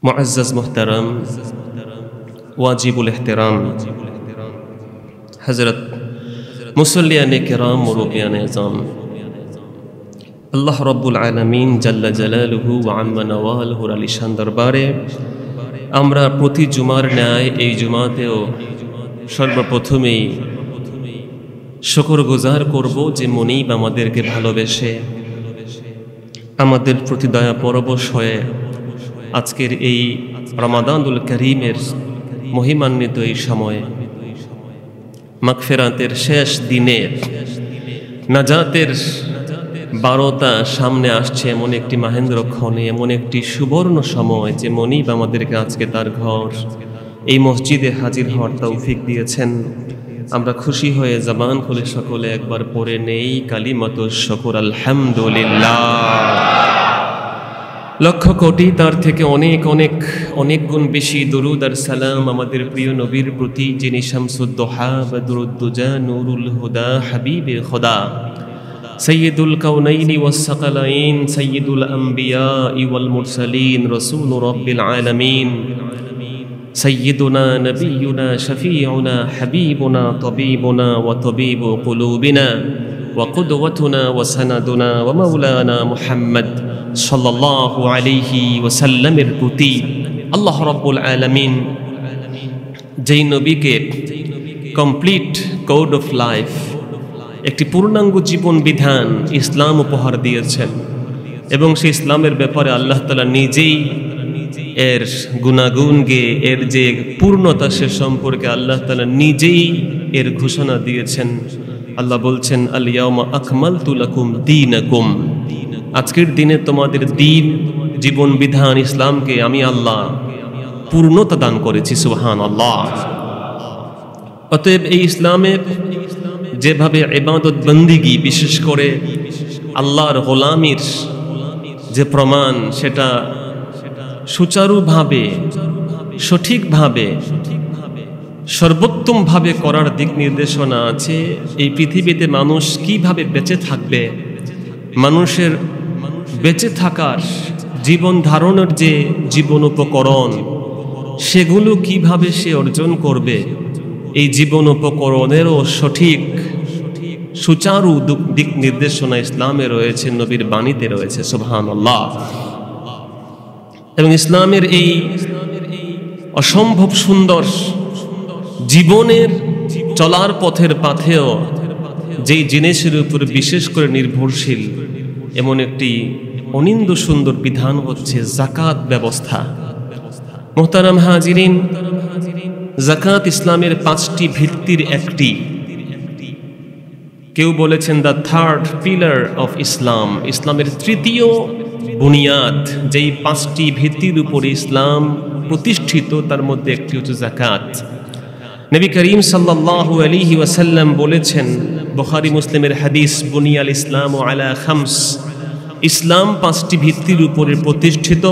मुअज़्ज़ज़ मुहतरम वाजिबुल एहतराम हज़रत मुसल्लियाने किराम मुरुबियाने अज़ाम अल्लाह रब्बुल आलमीन जल्ला जलालुहु व अम्मा नवालुहुर आलिशान दरबारे আমরা প্রতি জুমার ন্যায় এই জুমাতেও সর্বপ্রথমেই শুকরগুজার করব যে মুনিব আমাদেরকে ভালোবেসে আমাদের প্রতি দয়া পরবশ হয়ে আজকের এই রমাদানুল করিমের মহিমান্বিত এই সময়ে মাগফিরাতের শেষ দিনের নাজাতের বারোটা সামনে আসছে এমন একটি মাহেন্দ্রক্ষণে এমন একটি সুবর্ণ সময় যে মনিব আমাদেরকে আজকে তার ঘর এই মসজিদে হাজির হওয়ার তৌফিক দিয়েছেন। আমরা খুশি হয়ে জবান খুলে সকলে একবার পড়ে নেই কালিমাতুশ শুকর আলহামদুলিল্লাহ। লক্ষ কোটি তার থেকে অনেক অনেক অনেক গুণ বেশি দরুদ আর সালাম আমাদের প্রিয় নবীর প্রতি, যিনি শামসুদ্দোহা বদরুদ্দুজা নূরুল হুদা হাবিবে খোদা সৈয়দুল কাউনাইনি ওয়াস সাকালাইন সৈয়দুল আম্বিয়া ওয়াল মুরসালিন রাসূল রাব্বিল আলামিন সৈয়দুনা নবিয়ুনা শফিউনা হাবিবুনা তবিবুনা ওয়া তবিবু কুলুবিনা ওয়া কুদওয়াতুনা ওয়া সানাদুনা ওয়া মাওলানা মুহাম্মদ সাল্লাল্লাহু আলাইহি ওয়াসাল্লামের প্রতি আল্লাহ রাব্বুল আলামিন যেই নবীকে কমপ্লিট কোড অফ লাইফ একটি পূর্ণাঙ্গ জীবন বিধান ইসলাম উপহার দিয়েছেন এবং সেই ইসলামের ব্যাপারে আল্লাহ তাআলা নিজেই এর গুণাগুণ গেয়ে এর যে পূর্ণতা সে সম্পর্কে আল্লাহ তাআলা নিজেই এর ঘোষণা দিয়েছেন। আল্লাহ বলছেন আল ইয়াউমা আকমালতু লাকুম দীনাকুম, আজকের দিনে তোমাদের দ্বীন জীবন বিধান ইসলামকে আমি আল্লাহ পূর্ণতা দান করেছি। সুবহানাল্লাহ। অতএব এই ইসলামের যেভাবে ইবাদত বন্দিগি বিশেষ করে আল্লাহর গোলামির যে প্রমাণ সেটা সুচারুভাবে সঠিকভাবে সর্বোত্তমভাবে করার দিক নির্দেশনা আছে। এই পৃথিবীতে মানুষ কিভাবে বেঁচে থাকবে, মানুষের বেঁচে থাকার জীবন ধারণের যে জীবন উপকরণ সেগুলো কিভাবে সে অর্জন করবে, এই জীবন উপকরণেরও সঠিক সুচারু দিক নির্দেশনা ইসলামে রয়েছে, নবীর বাণীতে রয়েছে। সুবহানাল্লাহ। এবং ইসলামের এই অসম্ভব সুন্দর জীবনের চলার পথের পাথেও যেই জিনিসের উপর বিশেষ করে নির্ভরশীল এমন একটি অনিন্দ্য সুন্দর বিধান হচ্ছে যাকাত ব্যবস্থা। মুহতারাম হাজিরিন, যাকাত ইসলামের 5টি ভিত্তির একটি। কেউ বলেছেন the third pillar of Islam, ইসলামের তৃতীয় বুনিয়াদ। যেই 5টি ভিত্তির উপরে ইসলাম প্রতিষ্ঠিত তার মধ্যে একটি হচ্ছে যাকাত। নবী করিম সাল্লাল্লাহু আলাইহি ওয়াসাল্লাম বলেছেন, বুখারী মুসলিমের হাদিস, বুনিয়াল ইসলাম আলা খামস, ইসলাম 5টি ভিত্তির উপরে প্রতিষ্ঠিত।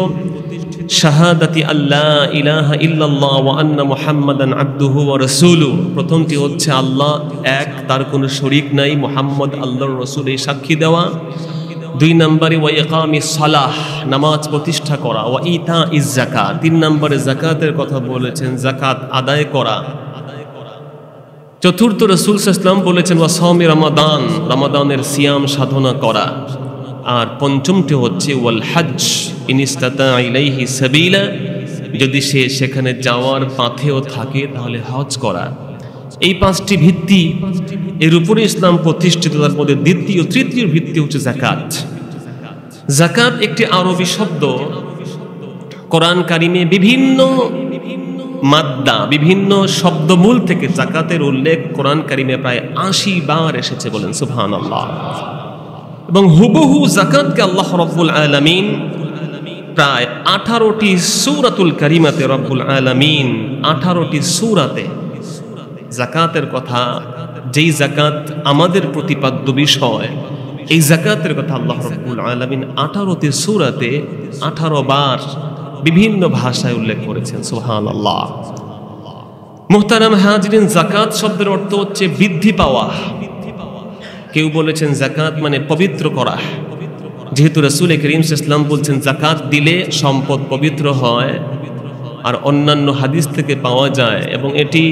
শাহাদাতি আল্লাহ ইলাহা ইল্লাল্লাহ ওয়া আন্না মুহাম্মাদান আবদুহু ওয়া রাসূলুহু, প্রথমটি হচ্ছে আল্লাহ এক, তার কোনো শরীক নাই, মুহাম্মদ আল্লাহর রাসূল, এই সাক্ষী দেওয়া। 2 নম্বরে ওয়া ইকামিস সালাহ, নামাজ প্রতিষ্ঠা করা। ওয়া ইতাইজ যাকাত, 3 নম্বরে যাকাতের কথা বলেছেন, যাকাত আদায় করা। চতুর্থ রাসূল সাল্লাল্লাহু আলাইহি ওয়াসাল্লাম বলেছেন ওয়া সাওমি রমাদান, রমাদানের সিয়াম সাধনা করা। আর পঞ্চমটি হচ্ছে ওয়াল হজ ইন ইসতাতা ইলাইহি সাবিলা, যদি সে সেখানে যাওয়ার পথেও থাকে তাহলে হজ করা। এই 5টি ভিত্তি এর উপরে ইসলাম প্রতিষ্ঠিত। তার মধ্যে দ্বিতীয় তৃতীয় ভিত্তি হচ্ছে যাকাত। যাকাত একটি আরবি শব্দ, কোরআন কারিমে বিভিন্ন মাদ্দা বিভিন্ন শব্দমূল থেকে যাকাতের উল্লেখ কোরআন কারিমে প্রায় 80 বার এসেছে, বলেন সুবহানাল্লাহ। এবং হুবহু যাকাতকে আল্লাহ রাব্বুল আলামিন প্রায় 18টি সূরাতুল কারিমাতে রাব্বুল আলামিন 18টি সূরাতে যাকাতের কথা, যেই যাকাত আমাদের প্রতিপাদ্য বিষয়, এই যাকাতের কথা আল্লাহ রাব্বুল আলামিন 18টি সূরাতে 18 বার বিভিন্ন ভাষায় উল্লেখ করেছেন। সুবহানাল্লাহ। মুহতারাম হাজিরিন, যাকাত শব্দের অর্থ হচ্ছে বৃদ্ধি পাওয়া। কেউ বলেছেন যাকাত মানে পবিত্র করা। যেহেতু রাসূল করিম সাল্লাল্লাহু আলাইহি ওয়াসাল্লাম বলছেন যাকাত দিলে সম্পদ পবিত্র হয়, আর অন্যান্য হাদিস থেকে পাওয়া যায় এবং এটি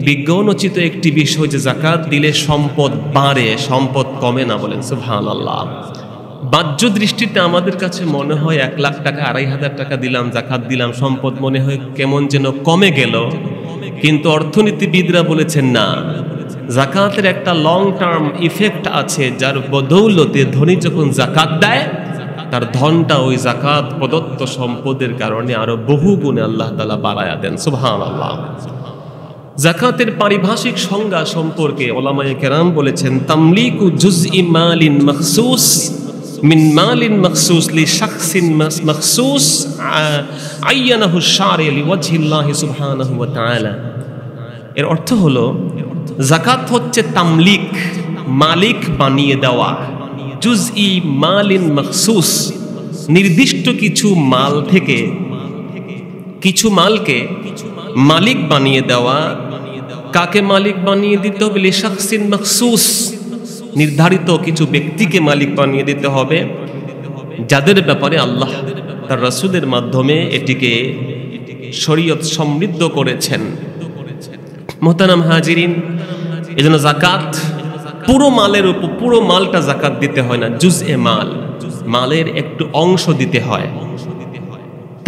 বিজ্ঞানোচিত একটি বিষয় যে যাকাত দিলে সম্পদ বাড়ে, সম্পদ কমে না। বলেন সুবহানাল্লাহ। বাহ্য দৃষ্টিতে আমাদের কাছে মনে হয় 1 লাখ টাকা 2,500 টাকা দিলাম, যাকাত দিলাম, সম্পদ মনে হয় কেমন যেন কমে গেল। কিন্তু অর্থনীতিবিদরা বলেছেন না, যাকাতের একটা লং টার্ম ইফেক্ট আছে, যার বদৌলতে ধনী যখন যাকাত দেয় তার ধনটা ওই যাকাত প্রদত্ত সম্পদের কারণে আরো বহু গুণে আল্লাহ তাআলা বাড়ায়া দেন। সুবহানাল্লাহ। যাকাতের পারিভাষিক সংজ্ঞা সম্পর্কে উলামায়ে কেরাম বলেছেন, তামলিকু জুজই মালিন মখসুস মিন মালিন মখসুস লি শাখসিন মখসুস আয়্যানাহু শারি লিওয়াজহিল্লাহি সুবহানাহু ওয়া তাআলা। এর অর্থ হলো যাকাত হচ্ছে তামলিক, মালিক বানিয়ে দেওয়া, জুজই মালিন মখসুস, নির্দিষ্ট কিছু মাল থেকে কিছু মালকে মালিক বানিয়ে দেওয়া। কাকে মালিক বানিয়ে দিতে হবে? লিশাখসিন মখসুস, নির্ধারিত কিছু ব্যক্তিকে মালিক বানিয়ে দিতে হবে, যাদের ব্যাপারে আল্লাহ তার রাসূলের মাধ্যমে এটিকে শরীয়ত সমৃদ্ধ করেছেন। মুহতারাম হাজিরিন, এজন্য যাকাত পুরো মালের উপর, পুরো মালটা যাকাত দিতে হয় না, জুজএ মাল, মালের একটু অংশ দিতে হয়।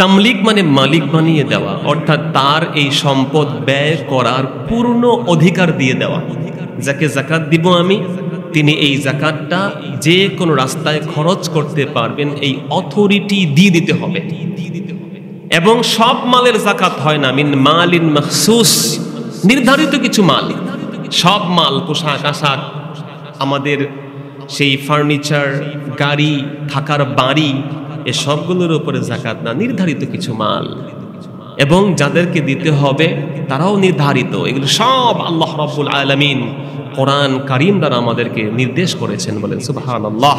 তামলিক মানে মালিক বানিয়ে দেওয়া, অর্থাৎ তার এই সম্পদ ব্যয় করার পূর্ণ অধিকার দিয়ে দেওয়া। যাকে যাকাত দিব আমি, তিনি এই যাকাতটা যে কোনো রাস্তায় খরচ করতে পারবেন, এই অথরিটি দিয়ে দিতে হবে। এবং সব মালের যাকাত হয় না, মিন মালিন মখসুস, নির্ধারিত কিছু মাল। সব মাল, পোশাক আশাক, আমাদের সেই ফার্নিচার, গাড়ি, থাকার বাড়ি, এ সবগুলোর উপরে যাকাত না, নির্ধারিত কিছু মাল, এবং যাদেরকে দিতে হবে তারাও নির্ধারিত। এগুলো সব আল্লাহ রাব্বুল আলামিন কোরআন কারীম দ্বারা আমাদেরকে নির্দেশ করেছেন। বলেন সুবহানাল্লাহ।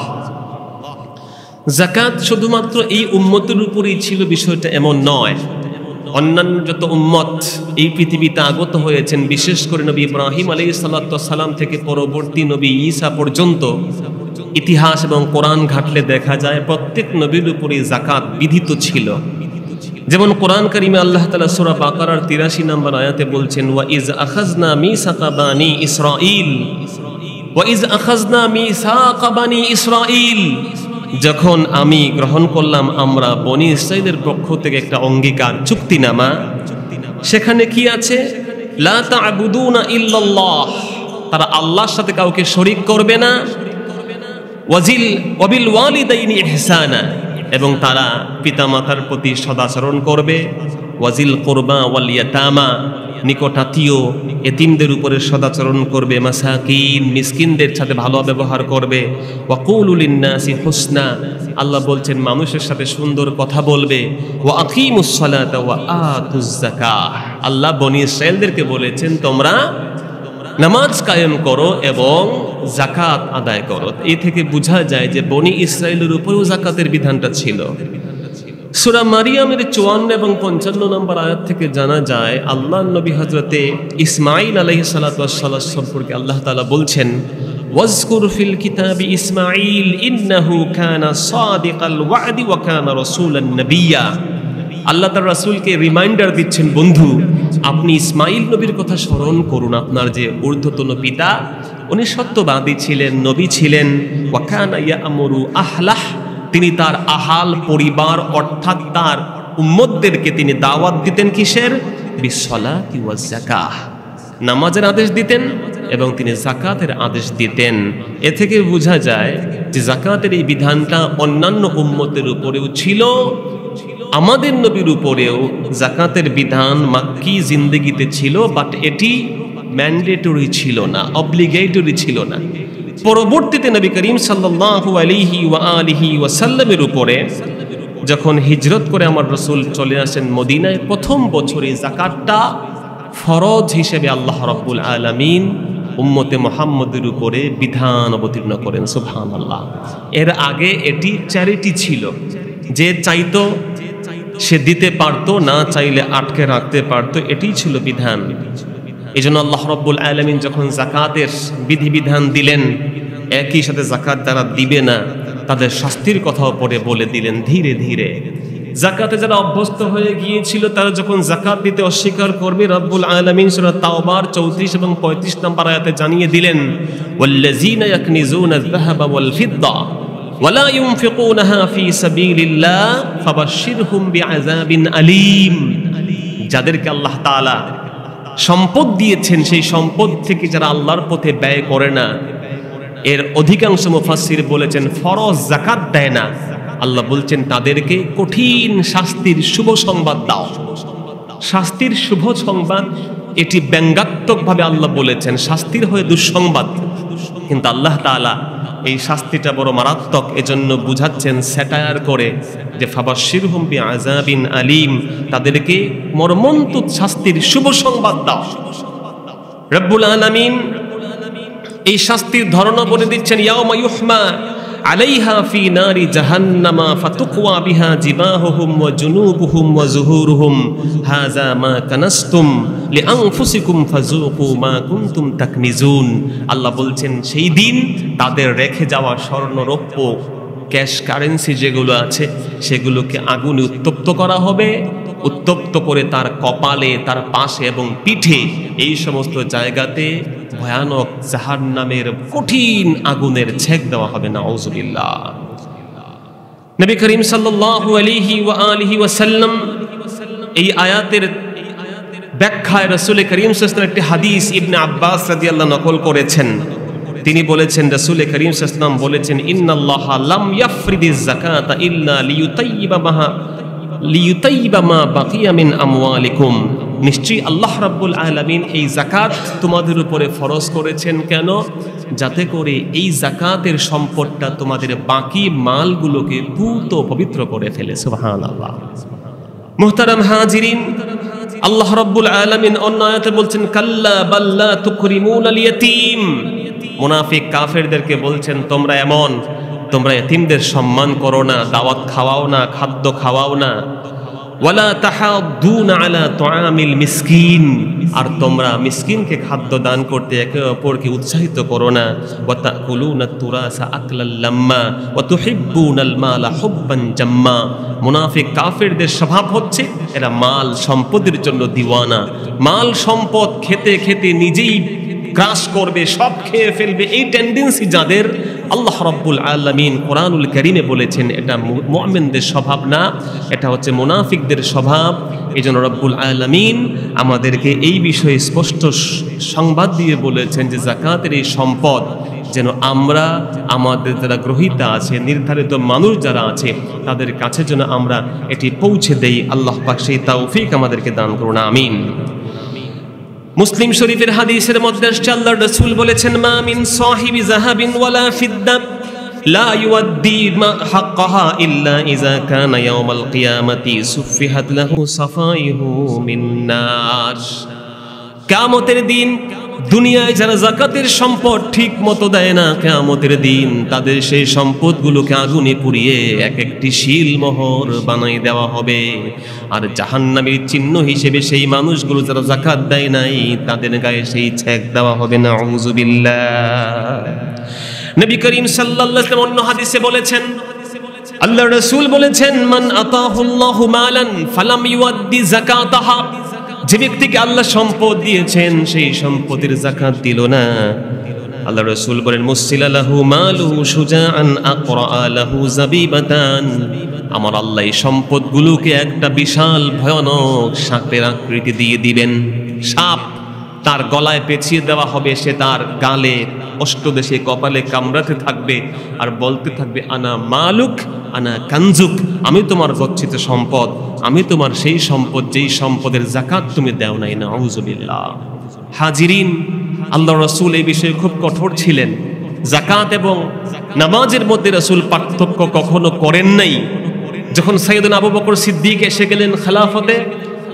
যাকাত শুধুমাত্র এই উম্মতের উপরেই ছিল বিষয়টা এমন নয়, অন্যান্য যত উম্মত এই পৃথিবীতে আগত হয়েছেন, বিশেষ করে নবী ইব্রাহিম আলাইহিস সালাতু ওয়াস সালাম থেকে পরবর্তী নবী ঈসা পর্যন্ত ইতিহাস এবং কোরআন ঘাটলে দেখা যায় প্রত্যেক নবীর উপরে যাকাত বিধিত ছিল। যেমন কোরআন কারীমে আল্লাহ তাআলা সূরা বাকারার 83 নম্বর আয়াতে বলছেন, ওয়া ইজ আখাযনা মিসাকা বানি ইসরাঈল, ওয়া ইজ আখাযনা মিসাকা বানি ইসরাঈল, যখন আমি গ্রহণ করলাম আমরা বনি ইসরাঈলের পক্ষ থেকে একটা অঙ্গীকার, চুক্তিনামা। সেখানে কি আছে? লা তা'বুদুনা ইল্লাল্লাহ, তারা আল্লাহর সাথে কাউকে শরীক করবে না। ওয়াবিল ওয়ালিদাইনি ইহসানা, এবং তারা পিতামাতার প্রতি সদাচরণ করবে। ওয়াজিল কুরবা ওয়াল ইয়াতামা, নিকটাত্মীয় এতিমদের উপরে সদাচরণ করবে। মাসাকিন, মিসকিনদের সাথে ভালো ব্যবহার করবে। ওয়াকুলু লিন্নাসি হুসনা, আল্লাহ বলছেন মানুষের সাথে সুন্দর কথা বলবে। ওয়া আকিমুস সালাতা ওয়া আতুজ যাকাহ, আল্লাহ বনি ইসরাঈলদেরকে বলেছেন তোমরা নামাজ কায়েম করো এবং যাকাত আদায় করো। এই থেকে বোঝা যায় যে বনি ইসরাঈলের উপরেও যাকাতের বিধানটা ছিল। সূরা মারিয়ামের 54 এবং 55 নম্বর আয়াত থেকে জানা যায় আল্লাহর নবী হযরতে ইসমাঈল আলাইহিস সালাতু ওয়াস সালাম সম্পর্কে আল্লাহ তাআলা বলছেন, ওয়াজকুর ফিল কিতাবি ইসমাঈল ইন্নাহু কানা সাদিকাল ওয়াদি ওয়া কানা রাসূলান নাবিয়্যা। আল্লাহ তার রাসূলকে রিমাইন্ডার দিচ্ছেন, বন্ধু আপনি ইসমাঈল নবীর কথা স্মরণ করুন, আপনার যে ঊর্ধ্বতন পিতা উনি সত্যবাদী ছিলেন, নবী ছিলেন। ওয়া কানা ইয়া'মুরু আহলাহ, তিনি তার আহাল পরিবার অর্থাৎ তার উম্মতদেরকে তিনি দাওয়াত দিতেন কিসের? বিসসালাতি ওয়াজ যাকাহ, নামাজের আদেশ দিতেন এবং তিনি যাকাতের আদেশ দিতেন। এ থেকে বোঝা যায় যে যাকাতের এই বিধানটা অন্যান্য উম্মতের উপরেও ছিল, আমাদের নবীর উপরেও যাকাতের বিধান মাক্কি জিন্দেগিতে ছিল, বাট এটি ম্যান্ডেটরি ছিল না, অব্লিগেটরি ছিল না। পরবর্তীতে নবী করিম সাল্লাল্লাহু আলাইহি ওয়া আলিহি ওয়াসাল্লামের উপরে যখন হিজরত করে আমার রাসূল চলে আসেন মদিনায়, প্রথম বছরে যাকাতটা ফরজ হিসেবে আল্লাহ রাব্বুল আলামিন উম্মতে মুহাম্মদের উপরে বিধান অবতীর্ণ করেন। সুবহানাল্লাহ। এর আগে এটি চ্যারিটি ছিল, যে চাইতো সে দিতে পারতো, না চাইলে আটকে রাখতে পারতো, এটি ছিল বিধান। এই জন্য আল্লাহ রাব্বুল আলামিন যখন যাকাতের বিধিবিধান দিলেন, একই সাথে যাকাত যারা দিবে না তাদের শাস্তির কথাও পরে বলে দিলেন ধীরে ধীরে। যাকাতে যারা অভ্যস্ত হয়ে গিয়েছিল তারা যখন যাকাত দিতে অস্বীকার করবে, রব্বুল আলামিন সূরা তাওবার 34 এবং 35 নম্বর আয়াতে জানিয়ে দিলেন, ওয়াল্লাযীনা ইয়াকনিজুনা আয-যাহাবা ওয়াল ফিদ্দা ওয়ালা ইউনফিকুনাহা ফী সাবিলিল্লাহ ফাবাশশিরহুম বিআযাবিন আলীম। যাদেরকে আল্লাহ তাআলা সম্পদ দিয়েছেন, সেই সম্পদ থেকে যারা আল্লাহর পথে ব্যয় করে না, এর অধিকাংশ মুফাসসির বলেছেন ফরজ যাকাত দেয় না, আল্লাহ বলছেন তাদেরকে কঠিন শাস্তির শুভ সংবাদ দাও। শাস্তির শুভ সংবাদ এটি ব্যঙ্গাত্মকভাবে আল্লাহ বলেছেন, শাস্তির হয়ে দুঃসংবাদ, কিন্তু আল্লাহ তাআলা এই শাস্তিটা বড় মারাত্মক, এজন্য বুঝাচ্ছেন স্যাটায়ার করে যে ফাবাশশিরহুম বিআযাবিন আলীম, তাদেরকে মর্মন্তুদ শাস্তির শুভ সংবাদ দাও। রব্বুল আলামিন এই শাস্তির ধরন বলে দিচ্ছেন, ইয়াউমা ইউহমা আলাইহা ফি নারি জাহান্নামা ফাতুকওয়া বিহা জিবাহুহুম ওয়া জুনুবুহুম ওয়া যুহুরুহুম হাযা মা কানাসতুম লিআনফুসিকুম ফাযুকু মা কুনতুম তাকনিজুন। আল্লাহ বলছেন সেই দিন তাদের রেখে যাওয়া স্বর্ণ রৌপ্য ক্যাশ কারেন্সি যেগুলো আছে সেগুলোকে আগুনে উত্তপ্ত করা হবে, উত্তপ্ত করে তার কপালে, তার পাশে এবং পিঠে এই সমস্ত জায়গাতে ভয়ানক জাহান্নামের কঠিন আগুনের ছেক দেওয়া হবে। নাউযুবিল্লাহ। নবী করিম সাল্লাল্লাহু আলাইহি ওয়া আলিহি ওয়াসাল্লাম এই আয়াতের ব্যাখ্যায় রাসূল করিম সাল্লাল্লাহু আলাইহি ওয়াসাল্লাম একটি হাদিস ইবনে আব্বাস রাদিয়াল্লাহু নকল করেছেন। তিনি বলেছেন, রাসূল করিম সাল্লাল্লাহু আলাইহি ওয়াসাল্লাম বলেছেন, ইন্নাল্লাহা লাম ইয়াফরিদিজ যাকাতা ইল্লা লিয়ুতাইয়িবা মা বাকিয়া মিন আমওয়ালিকুম। নিশ্চয়ই আল্লাহ রাব্বুল আলামিন এই যাকাত তোমাদের উপরে ফরজ করেছেন কেন? যাতে করে এই যাকাতের সম্পদটা তোমাদের বাকি মালগুলোকে পূত পবিত্র করে ফেলে। সুবহানাল্লাহ। মুহতারাম হাজিরিন, আল্লাহ রাব্বুল আলামিন অন্য আয়াতে বলছেন, কাল্লা বাল্লা তুকরিমুনাল ইয়াতীম। মুনাফিক কাফেরদেরকে বলছেন, তোমরা ইতিমদের সম্মান করো না, দাওয়াত খাওয়াও না, খাদ্য খাওয়াও না। ওয়ালা তাহাদ্দুনা আলা তুআমিল মিসকিন, আর তোমরা মিসকিনকে খাদ্য দান করতে একে অপরকে উৎসাহিত করো না। ওয়া তাকুলুনা তুরাসা আকলাল লাম্মা ওয়া তুহিব্বুনাল মালা হুব্বান জাম্মা। মুনাফিক কাফেরদের স্বভাব হচ্ছে এরা মাল সম্পদের জন্য দিওয়ানা, মাল সম্পদ খেতে খেতে নিজেই গ্রাস করবে, সব খেয়ে ফেলবে। এই টেন্ডেন্সি যাদের, আল্লাহ রাব্বুল আলামিন কোরআনুল কারীমে বলেছেন এটা মুমিনদের স্বভাব না, এটা হচ্ছে মুনাফিকদের স্বভাব। এজন্য রাব্বুল আলামিন আমাদেরকে এই বিষয়ে স্পষ্ট সংবাদ দিয়ে বলেছেন যে যাকাতের এই সম্পদ যেন আমরা আমাদের যারা গ্রহীতা আছে, নির্ধারিত মানুষ যারা আছে, তাদের কাছে যেন আমরা এটি পৌঁছে দেই। আল্লাহ পাক সেই তৌফিক আমাদেরকে দান করুন, আমিন। মুসলিম শরীফের হাদিসের মধ্যে আসছে, আল্লাহর রাসূল বলেছেন, মা মিন সাহিবি যাহাবিন ওয়ালা ফিদ্দা লা ইউদ্দি মা হাক্কাহা ইল্লা ইযা কানা ইয়াউমাল কিয়ামাতি সুফিহাত লাহু সাফাইহু মিন নার। কিয়ামতের দিন দুনিয়ায় যারা যাকাতের সম্পদ ঠিক মতো দেয় না, কিয়ামতের দিন তাদের সেই সম্পদগুলোকে আগুনে পুড়িয়ে এক একটি শিলমোহর বানিয়ে দেওয়া হবে। আর জাহান্নামের চিহ্ন হিসেবে সেই মানুষগুলো যারা যাকাত দেয় নাই তাদের গায়ে সেই ছেক দেওয়া হবে। নাউযুবিল্লাহ। নবী করিম সাল্লাল্লাহু আলাইহি ওয়াসাল্লাম অন্য হাদিসে বলেছেন, আল্লাহর রাসূল বলেছেন, মান আতাহুল্লাহু মালান ফালাম ইউদ্দি যাকাতাহা। যে ব্যক্তিকে আল্লাহ সম্পদ দিয়েছেন সেই সম্পদের যাকাত দিল না, আল্লাহ রাসূল বলেন, মুসিলা লাহু মালুহু শুজাআন আকরা লাহু যাবিবাতান। আমার আল্লাহ এই সম্পদগুলোকে একটা বিশাল ভয়ানক সাপের আকৃতি দিয়ে দিবেন। সাপ তার গলায় পেঁচিয়ে দেওয়া হবে, সে তার গালে, অষ্টদেশে, কপালে কামড়াতে থাকবে আর বলতে থাকবে, আনা মালুক আনা কানজুক, আমি তোমার গচ্ছিত সম্পদ, আমি তোমার সেই সম্পদ যেই সম্পদের যাকাত তুমি দেও নাই। নাউযুবিল্লাহ। হাজিরিন, আল্লাহর রাসূল এই বিষয়ে খুব কঠোর ছিলেন। যাকাত এবং নামাজের মধ্যে রাসূল পার্থক্য কখনো করেন নাই। যখন সাইয়েদনা আবু বকর সিদ্দিক এসে গেলেন খেলাফতে,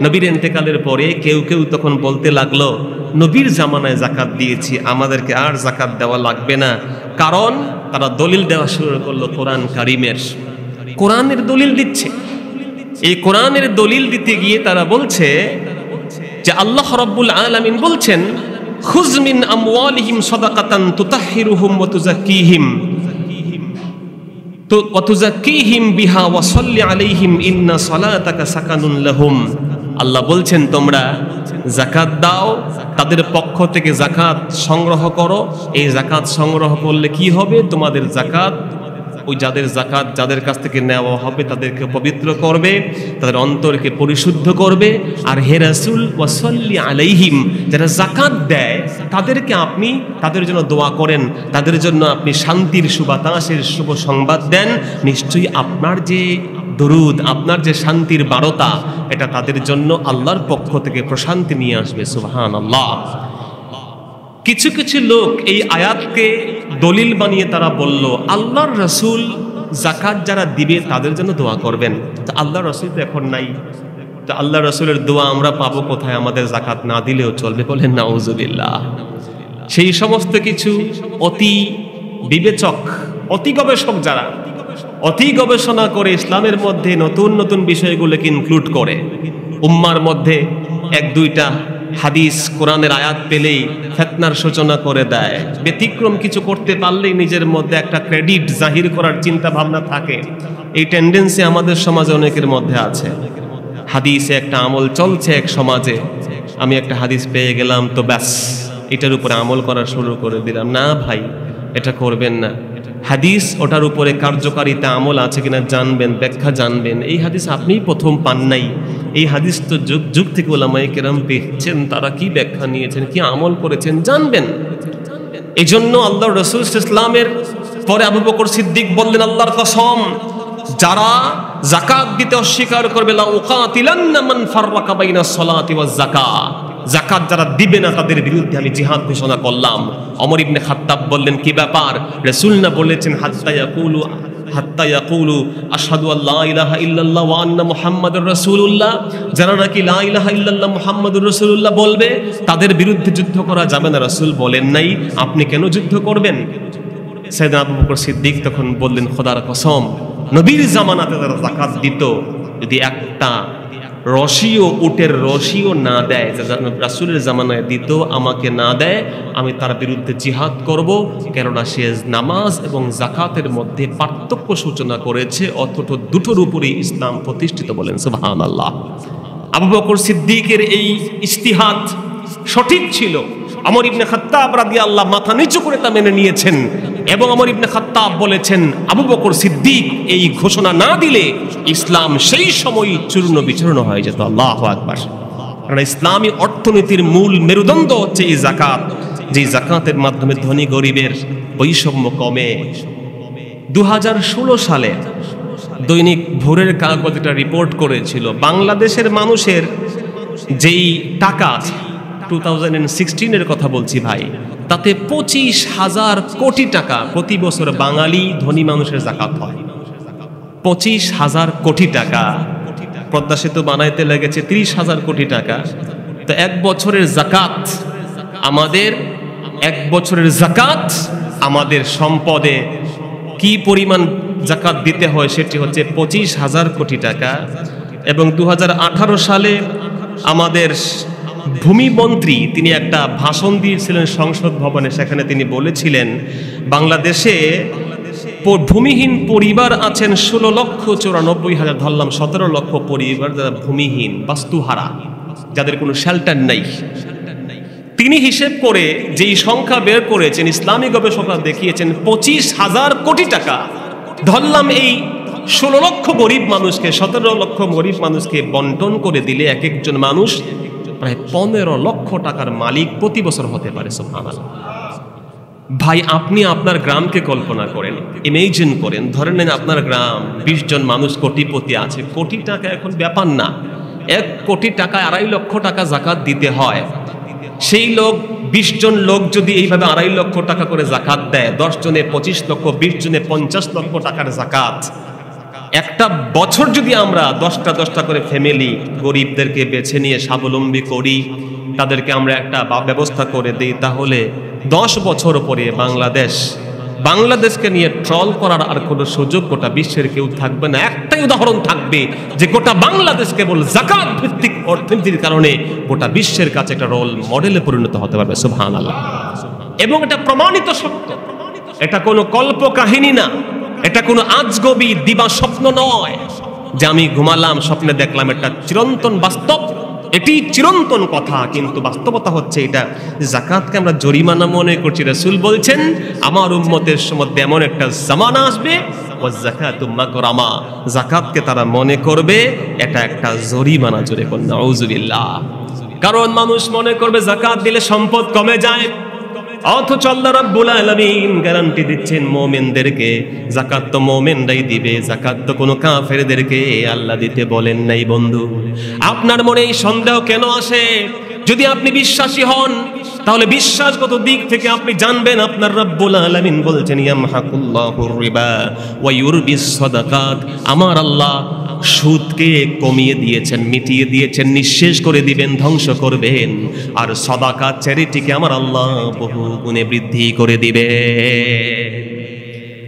নবীর ইন্তেকালের পরে কেউ কেউ তখন বলতে লাগলো, নবীর জামানায় যাকাত দিয়েছি, আমাদেরকে আর যাকাত দেওয়া লাগবে না। কারণ তারা দলিল দেওয়া শুরু করলো কোরআন কারীমের। কোরআনের দলিল দিচ্ছে। এই কোরআনের দলিল দিতে গিয়ে তারা বলছে যে আল্লাহ রাব্বুল আলামিন বলছেন, খুয মিন আমওয়ালিহিম সাদাকাতান তুতাহহিরুহুম ওয়া তুযাক্কিহিম তো ওয়াতুযাক্কিহিম বিহা ওয়া সাল্লি আলাইহিম ইন্না সালাতাকা সাকানুন লাহুম। আল্লাহ বলছেন তোমরা যাকাত দাও, তাদের পক্ষ থেকে যাকাত সংগ্রহ করো। এই যাকাত সংগ্রহ করলে কি হবে? তোমাদের যাকাত ওই যাদের কাছ থেকে নেওয়া হবে তাদেরকে পবিত্র করবে, তাদের অন্তরকে পরিশুদ্ধ করবে। আর হে রাসূল ওয়াসাল্লি আলাইহিম, যারা যাকাত দেয় তাদেরকে আপনি তাদের জন্য দোয়া করেন, তাদের জন্য আপনি শান্তির সুবাতাসের শুভ সংবাদ দেন। নিশ্চয়ই আপনার যে দরুদ, আপনার যে শান্তির বার্তা, এটা তাদের জন্য আল্লাহর পক্ষ থেকে প্রশান্তি নিয়ে আসবে। সুবহানাল্লাহ। কিছু কিছু লোক এই আয়াতকে দলিল বানিয়ে তারা বলল আল্লাহর রাসূল যাকাত যারা দিবে তাদের জন্য দোয়া করবেন। তো আল্লাহর রাসূল তো এখন নাই, তো আল্লাহর রাসূলের দোয়া আমরা পাবো কোথায়? আমাদের যাকাত না দিলেও চলবে? বলেন নাউজুবিল্লাহ। সেই সমস্ত কিছু অতি বিবেচক, অতি গবেষক যারা অতি গবেষণা করে ইসলামের মধ্যে নতুন নতুন বিষয়গুলোকে ইনক্লুড করে, উম্মার মধ্যে এক দুইটা হাদিস কোরআনের আয়াত পেলেই ফিতনার সূচনা করে দেয়। ব্যতিক্রম কিছু করতে পারলেই নিজের মধ্যে একটা ক্রেডিট জাহির করার চিন্তা ভাবনা থাকে। এই টেন্ডেন্সি আমাদের সমাজে অনেকের মধ্যে আছে। হাদিসে একটা আমল চলছে এক সমাজে, আমি একটা হাদিস পেয়ে গেলাম তো ব্যাস এটার উপরে আমল করা শুরু করে দিলাম। না ভাই, এটা করবেন না। হাদিস ওটার উপরে কার্যকারিতা আমল আছে কিনা জানবেন, ব্যাখ্যা জানবেন। এই হাদিস আপনিই প্রথম পান নাই, এই হাদিস তো যুগ যুগ থেকে ওলামায়ে কেরাম পেয়েছেন, তারা কি ব্যাখ্যা নিয়েছেন, কি আমল করেছেন জানবেন। এই জন্য আল্লাহর রাসূল ইসলামের পরে আবু বকর সিদ্দিক বললেন আল্লাহর কসম, যারা যাকাত দিতে অস্বীকার করবে লা উকাতিলান্না মান ফাররাকা বাইনাস সালাতি ওয়াজ যাকাত, যাকাত যারা দিবে না তাদের বিরুদ্ধে আমি জিহাদ ঘোষণা করলাম। ওমর ইবনে খাত্তাব বললেন কি ব্যাপার? রাসূল না বলেছেন হাত্তা ইয়াকুলু আশহাদু আল্লা ইলাহা ইল্লাল্লাহ ওয়া আন্না মুহাম্মাদুর রাসূলুল্লাহ, যারা নাকি লা ইলাহা ইল্লাল্লাহ মুহাম্মাদুর রাসূলুল্লাহ বলবে তাদের বিরুদ্ধে যুদ্ধ করা যাবে না। রাসূল বলেন নাই, আপনি কেন যুদ্ধ করবেন? সাইয়েদনা আবু বকর সিদ্দিক তখন বললেন খোদার কসম, নবীর জামানাতে যারা যাকাত দিত, যদি একটা রশিও উটের রশিও না দেয়, রাসূলের জামানায় দিত, আমাকে না দেয়, আমি তার বিরুদ্ধে জিহাদ করব। কেননা সে নামাজ এবং যাকাতের মধ্যে পার্থক্য সূচনা করেছে, অথচ দুটোর উপরেই ইসলাম প্রতিষ্ঠিত। বলেন সুবহানাল্লাহ। আবু বকর সিদ্দিকের এই ইজতিহাদ সঠিক ছিল। ওমর ইবনে খাত্তাব রাদিয়াল্লাহু মাথা নিচু করে তা মেনে নিয়েছেন এবং ওমর ইবনে খাত্তাব বলেছেন আবু বকর সিদ্দিক এই ঘোষণা না দিলে ইসলাম সেই সময় চূর্ণ বিচূর্ণ হয়ে যেত। আল্লাহু আকবার। কারণ ইসলামী অর্থনীতির মূল মেরুদণ্ড হচ্ছে এই যাকাত, যে যাকাতের মাধ্যমে ধনী গরিবের বৈষম্য কমে। 2016 সালে দৈনিক ভোরের কাগজ একটা রিপোর্ট করেছিল, বাংলাদেশের মানুষের যেই টাকা 2016-এর কথা বলছি ভাই, তাতে 25,000 কোটি টাকা প্রতি বছর বাঙালি ধনী মানুষের যাকাত হয়। 25,000 কোটি টাকা। পদ্মা সেতু বানাইতে লেগেছে 30,000 কোটি টাকা। তো এক বছরের যাকাত আমাদের সম্পদে কি পরিমাণ যাকাত দিতে হয় সেটি হচ্ছে 25,000 কোটি টাকা। এবং 2018 সালে আমাদের ভূমিমন্ত্রী তিনি একটা ভাষণ দিয়েছিলেন সংসদ ভবনে, সেখানে তিনি বলেছিলেন বাংলাদেশে ভূমিহীন পরিবার আছেন 16,94,000, ধরলাম 17 লক্ষ পরিবার যারা ভূমিহীন, বাস্তুহারা, যাদের কোনো শেল্টার নাই। তিনি হিসেব করে যেই সংখ্যা বের করেছেন, ইসলামী গবেষকরা দেখিয়েছেন 25,000 কোটি টাকা। ধরলাম এই 16 লক্ষ গরিব মানুষকে, 17 লক্ষ গরিব মানুষকে বন্টন করে দিলে এক একজন মানুষ প্রায় 15 লক্ষ টাকার মালিক প্রতি বছর হতে পারে। সুবহানাল্লাহ। ভাই, আপনি আপনার গ্রামকে কল্পনা করেন, ইমেজিন করেন, ধরে নেন আপনার গ্রাম 20 জন মানুষ কোটিপতি আছে। কোটি টাকা এখন ব্যাপার না, 1 কোটি টাকায় 2.5 লক্ষ টাকা যাকাত দিতে হয়। সেই লোক 20 জন লোক যদি এইভাবে 2.5 লক্ষ টাকা করে যাকাত দেয়, 10 জনে 25 লক্ষ, 20 জনে 50 লক্ষ টাকার যাকাত। একটা বছর যদি আমরা 10টা করে ফ্যামিলি গরিবদেরকে বেছে নিয়ে স্বাবলম্বী করি, তাদেরকে আমরা একটা ব্যবস্থা করে দিই, তাহলে 10 বছর পরে বাংলাদেশকে নিয়ে ট্রল করার আর কোনো সুযোগ গোটা বিশ্বের কেউ থাকবে না। একটাই উদাহরণ থাকবে যে গোটা বাংলাদেশ কেবল যাকাত ভিত্তিক অর্থনীতির কারণে গোটা বিশ্বের কাছে একটা রোল মডেলে পরিণত হতে পারবে। সুবহানাল্লাহ। এবং এটা প্রমাণিত সত্য, এটা কোনো কল্প কাহিনী না। এটা কোনো আজগবি দিবা স্বপ্ন নয় যে আমি ঘুমালাম স্বপ্নে দেখলাম, এটা চিরন্তন বাস্তব, এটি চিরন্তন কথা। কিন্তু বাস্তবতা হচ্ছে এটা, যাকাতকে আমরা জরিমানা মনে করছি। রাসূল বলছেন আমার উম্মতের মধ্যে এমন একটা জামানা আসবে ওয়াযাকাতু মাগরামা, যাকাতকে তারা মনে করবে এটা একটা জরিমানা। জোরে বলুন নাউযুবিল্লাহ। কারণ মানুষ মনে করবে যাকাত দিলে সম্পদ কমে যায়, অথচ আল্লাহ রাব্বুল আলামিন গ্যারান্টি দিচ্ছেন মুমিনদেরকে, যাকাত তো মুমিনরাই দিবে, যাকাত তো কোনো কাফেরদেরকে আল্লাহ দিতে বলেন নাই। বন্ধু, আপনার মনে এই সন্দেহ কেন আসে? যদি আপনি বিশ্বাসী হন তাহলে বিশ্বাসগত দিক থেকে আপনি জানবেন আপনার রাব্বুল আলামিন বলছেন ইয়ামহাকুল্লাহুর রিবা ওয়া ইউরবিস সাদাকাত, আমার আল্লাহ সুদকে কমিয়ে দিয়েছেন, মিটিয়ে দিয়েছেন, নিঃশেষ করে দিবেন, ধ্বংস করবেন। আর সাদাকাত চ্যারিটিকে আমার আল্লাহ বহু গুণে বৃদ্ধি করে দিবে।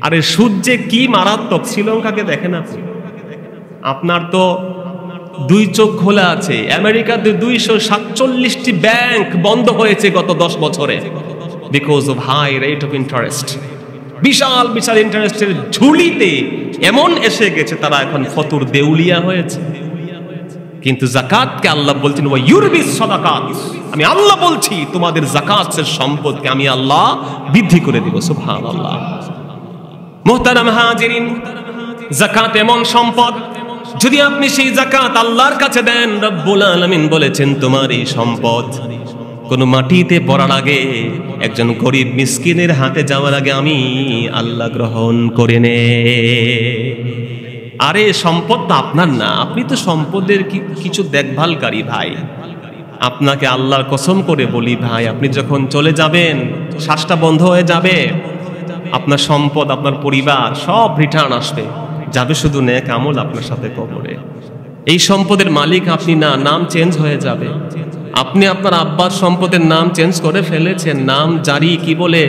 আরে সুদ যে কি মারাত্মক! শ্রীলঙ্কাকে দেখেন আপনি, আপনার তো দুই চোখ খোলা আছে। আমেরিকাতে 247টি ব্যাংক বন্ধ হয়েছে গত 10 বছরে because of high rate of interest. বিশাল বিশাল ইন্টারেস্টের ঝুলিতে এমন এসে গেছে তারা এখন ফতুর দেউলিয়া হয়েছে। কিন্তু যাকাতকে আল্লাহ বলছেন ওয়া ইউরবিস সাদাকাত, আমি আল্লাহ বলছি তোমাদের যাকাতের সম্পদকে আমি আল্লাহ বৃদ্ধি করে দিব। সুবহানাল্লাহ। মুহতারাম হাজিরিন, যাকাত এমন সম্পদ, যদি আপনি সেই যাকাত আল্লাহর কাছে দেন, রব্বুল আলামিন বলেছেন তোমার এই সম্পদ কোনো মাটিতে পড়ার আগে, একজন গরিব মিসকিনের হাতে যাওয়ার আগে আমি আল্লাহ গ্রহণ করে নে। আরে সম্পদ তো আপনার না, আপনি তো সম্পদের কিছু দেখভালকারী ভাই। আপনাকে আল্লাহর কসম করে বলি ভাই, আপনি যখন চলে যাবেন, শ্বাসটা বন্ধ হয়ে যাবে, আপনার সম্পদ, আপনার পরিবার সব রিটার্ন আসবে, যাবে শুধু নেক আমল আপনার সাথে কবরে। এই সম্পদের মালিক আপনি না, নাম চেঞ্জ হয়ে যাবে। আপনি আপনার আব্বার সম্পদের নাম চেঞ্জ করে ফেলেছেন, নাম জারি কি বলে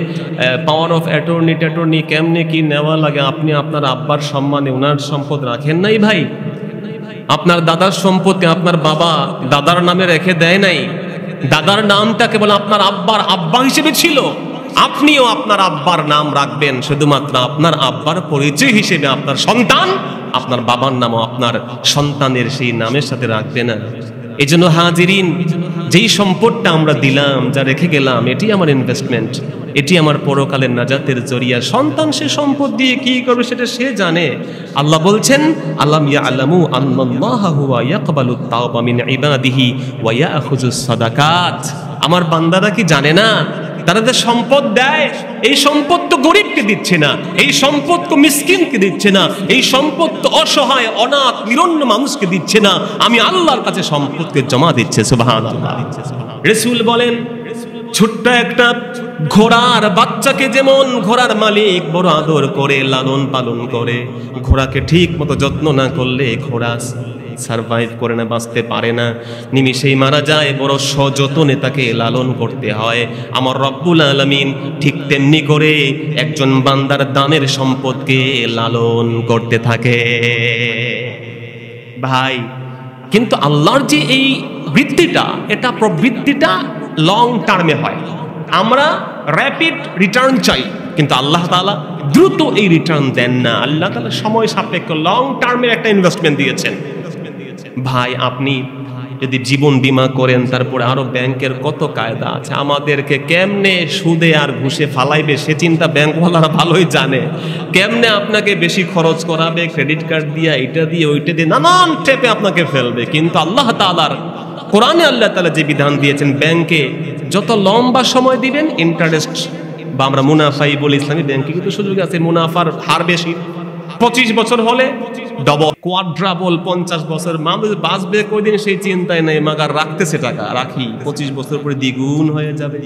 পাওয়ার অফ অ্যাটর্নি কেমনে কি নেওয়া লাগে, আপনি আপনার আব্বার সম্মানে ওনার সম্পদ রাখেন নাই ভাই। আপনার দাদার সম্পদকে আপনার বাবা দাদার নামে রেখে দেয় নাই, দাদার নামটা কেবল আপনার আব্বার আব্বা হিসেবে ছিল। আপনিও আপনার আব্বার নাম রাখবেন শুধুমাত্র আপনার আব্বার পরিচয় হিসেবে। আপনার সন্তান আপনার বাবার নামও আপনার সন্তানের সেই নামের সাথে রাখবে না। এই জন্য হাজিরিন, যেই সম্পদটা আমরা দিলাম, যা রেখে গেলাম, এটি আমার ইনভেস্টমেন্ট, এটি আমার পরকালের নাজাতের জরিয়া। সন্তান সে সম্পদ দিয়ে কি করবে সেটা সে জানে। আল্লাহ বলছেন আলাম ইয়ালামু আন্নাল্লাহা হুয়া ইয়াকবালুত তাওবা মিন ইবাদিহি ওয়া ইয়াখুযুস সাদাকাত। আমার বান্দারা কি জানে না তারা যে সম্পদ দেয়, এই সম্পদ তো গরিবকে দিচ্ছে না, এই সম্পদ তো মিসকিনকে দিচ্ছে না, এই সম্পদ তো অসহায় অনাথ নিরন্ন মানুষকে দিচ্ছে না, আমি আল্লাহর কাছে সম্পদকে জমা দিচ্ছে। সুবহানাল্লাহ। রাসূল বলেন ছোট্ট একটা ঘোড়ার বাচ্চাকে যেমন ঘোড়ার মালিক বড় আদর করে লালন পালন করে, ঘোড়াকে ঠিক মতো যত্ন না করলে ঘোড়া সারভাইভ করে না, বাঁচতে পারে না, নিমিষেই মারা যায়। বড় সযত্নে তাকে লালন করতে হয়। আমার রব্বুল আলামিন ঠিক তেমনি করে একজন বান্দার দানের সম্পদকে লালন করতে থাকে ভাই। কিন্তু আল্লাহর যে এই বৃত্তিটা, এটা প্রবৃত্তিটা লং টার্মে হয়। আমরা র্যাপিড রিটার্ন চাই, কিন্তু আল্লাহ তাআলা দ্রুত এই রিটার্ন দেন না। আল্লাহ তাআলা সময় সাপেক্ষ লং টার্মের একটা ইনভেস্টমেন্ট দিয়েছেন ভাই। আপনি যদি জীবন বীমা করেন, তারপরে আরো ব্যাংকের কত কায়দা আছে, আমাদেরকে কেমনে সুদে আর ঘুষে ফালাইবে সে চিন্তা ব্যাংকওয়ালারা ভালোই জানে। কেমনে আপনাকে বেশি খরচ করাবে, ক্রেডিট কার্ড দিয়ে, এটা দিয়ে, ওইটা দিয়ে, নানান টেপে আপনাকে ফেলবে। কিন্তু আল্লাহ তাআলার কোরআনে আল্লাহ তাআলা যে বিধান দিয়েছেন, ব্যাংকে যত লম্বা সময় দিবেন ইন্টারেস্ট, বা আমরা মুনাফাই বলি, ইসলামী ব্যাংকে কিন্তু সুযোগ আছে, মুনাফার হার বেশি। 25 বছর হলে ডবল, কোয়াড্রাবল, 50 বছর মানুষ বাঁচবে কয়দিন সেই চিন্তায় নেই, মাগার রাখতেছে টাকা, রাখি 25 বছর পরে দ্বিগুণ হয়ে যাবে।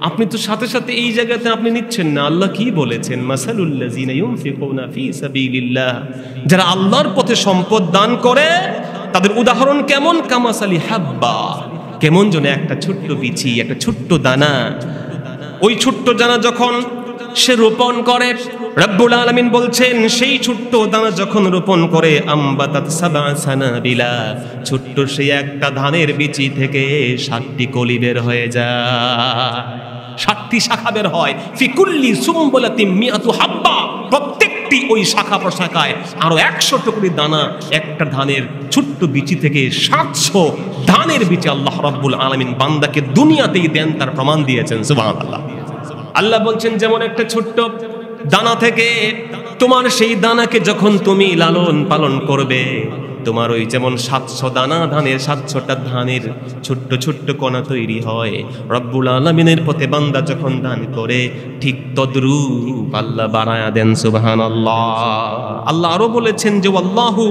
আপনি তো সাথে সাথে এই জায়গাতে আপনি নিচ্ছেন না। আল্লাহ কি বলেছেন? মাসালুল্লাযিনা ইউনফিকুনা ফি সাবিলিল্লাহ, যারা আল্লাহর পথে সম্পদ দান করে তাদের উদাহরণ কেমন? কামাসালি হাব্বা, কেমন যেন একটা ছোট্ট বিচি, একটা ছোট্ট দানা। ওই ছোট্ট দানা যখন সে রোপণ করে, রব্বুল আলামিন বলছেন সেই ছোট্ট দানা যখন রোপণ করে, আম্বাতাত সাবআ সানাবিলা, ছোট্ট সেই একটা ধানের বিচি থেকে 7টি কলি বের হয়ে যায়, 7টি শাখা বের হয়। ফি কুল্লি সুমবুলাতিন মিআতু হাব্বা, প্রত্যেকটা প্রত্যেকটি ওই শাখা প্রশাখায় আরো 100 টুকরি দানা, একটা ধানের ছোট্ট বিচি থেকে 700 ধানের বিচি আল্লাহ রাব্বুল আলামিন বান্দাকে দুনিয়াতেই দেন, তার প্রমাণ দিয়েছেন। সুবহানাল্লাহ। আল্লাহ বলছেন যেমন একটা ছোট্ট দানা থেকে তোমার সেই দানাকে যখন তুমি লালন পালন করবে, তোমার ওই যেমন 700 দানা ধানের 700টা ধানের ছোট্ট ছোট্ট কণা তৈরি হয়, রব্বুল আলামিনের পথে বান্দা যখন দান করে ঠিক তদ্রূপ আল্লাহ বাড়ায়া দেন। সুবহানাল্লাহ। আল্লাহ আরো বলেছেন যে আল্লাহু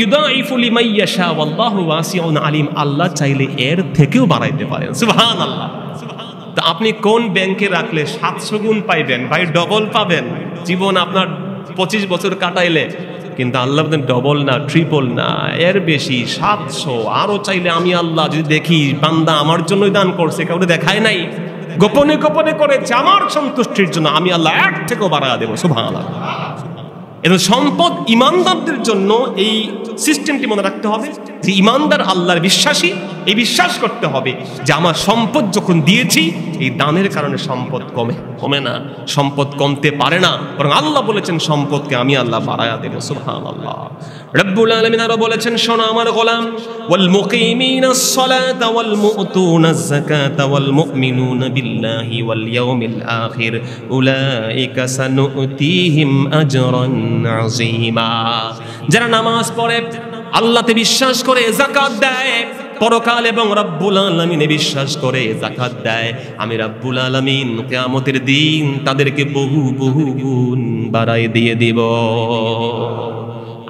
ইউদাইফু লিমান ইয়াশা ওয়াল্লাহু ওয়াসিউন আলিম, আল্লাহ চাইলে এর থেকেও বাড়াইতে পারেন। সুবহানাল্লাহ। তা আপনি কোন ব্যাংকে রাখলে 700 গুণ পাইবেন ভাই, ডবল পাবেন। জীবন আপনার 25 বছর কাটাইলে, কিন্তু আল্লাহ ডবল না, ট্রিপল না, এর বেশি 700। আরো চাইলে আমি আল্লাহ যদি দেখি বান্দা আমার জন্যই দান করছে, কাউকে দেখায় নাই, গোপনে গোপনে করেছে আমার সন্তুষ্টির জন্য, আমি আল্লাহ এর থেকেও বাড়া দেবো। সুবহানাল্লাহ। এবং সম্পদ ইমানদারদের জন্য এই সিস্টেমটি মনে রাখতে হবে যে ইমানদার আল্লাহর বিশ্বাসী, এই বিশ্বাস করতে হবে যে আমার সম্পদ যখন দিয়েছি এই দানের কারণে সম্পদ কমে না, সম্পদ কমতে পারে না, বরং আল্লাহ বলেছেন সম্পদকে আমি আল্লাহ বাড়ায়া দেব। সুবহানাল্লাহ। রব্বুল আলামিন আরো বলেছেন, শোনো আমার গোলাম, ওয়াল মুকিমিনাস সালাতা ওয়াল মুতুনাজ যাকাতা ওয়াল মুমিনুনা বিল্লাহি ওয়াল ইয়াউমিল আখির উলাইকা সানুতিহিম আজরান আযীমা। যারা নামাজ পড়ে, আল্লাহতে বিশ্বাস করে, যাকাত দেয়, পরকাল এবং রব্বুল আলামিনে বিশ্বাস করে যাকাত দেয়, আমি রব্বুল আলামিন কিয়ামতের দিন তাদেরকে বহু বহু গুণ বাড়ায় দিয়ে দিব।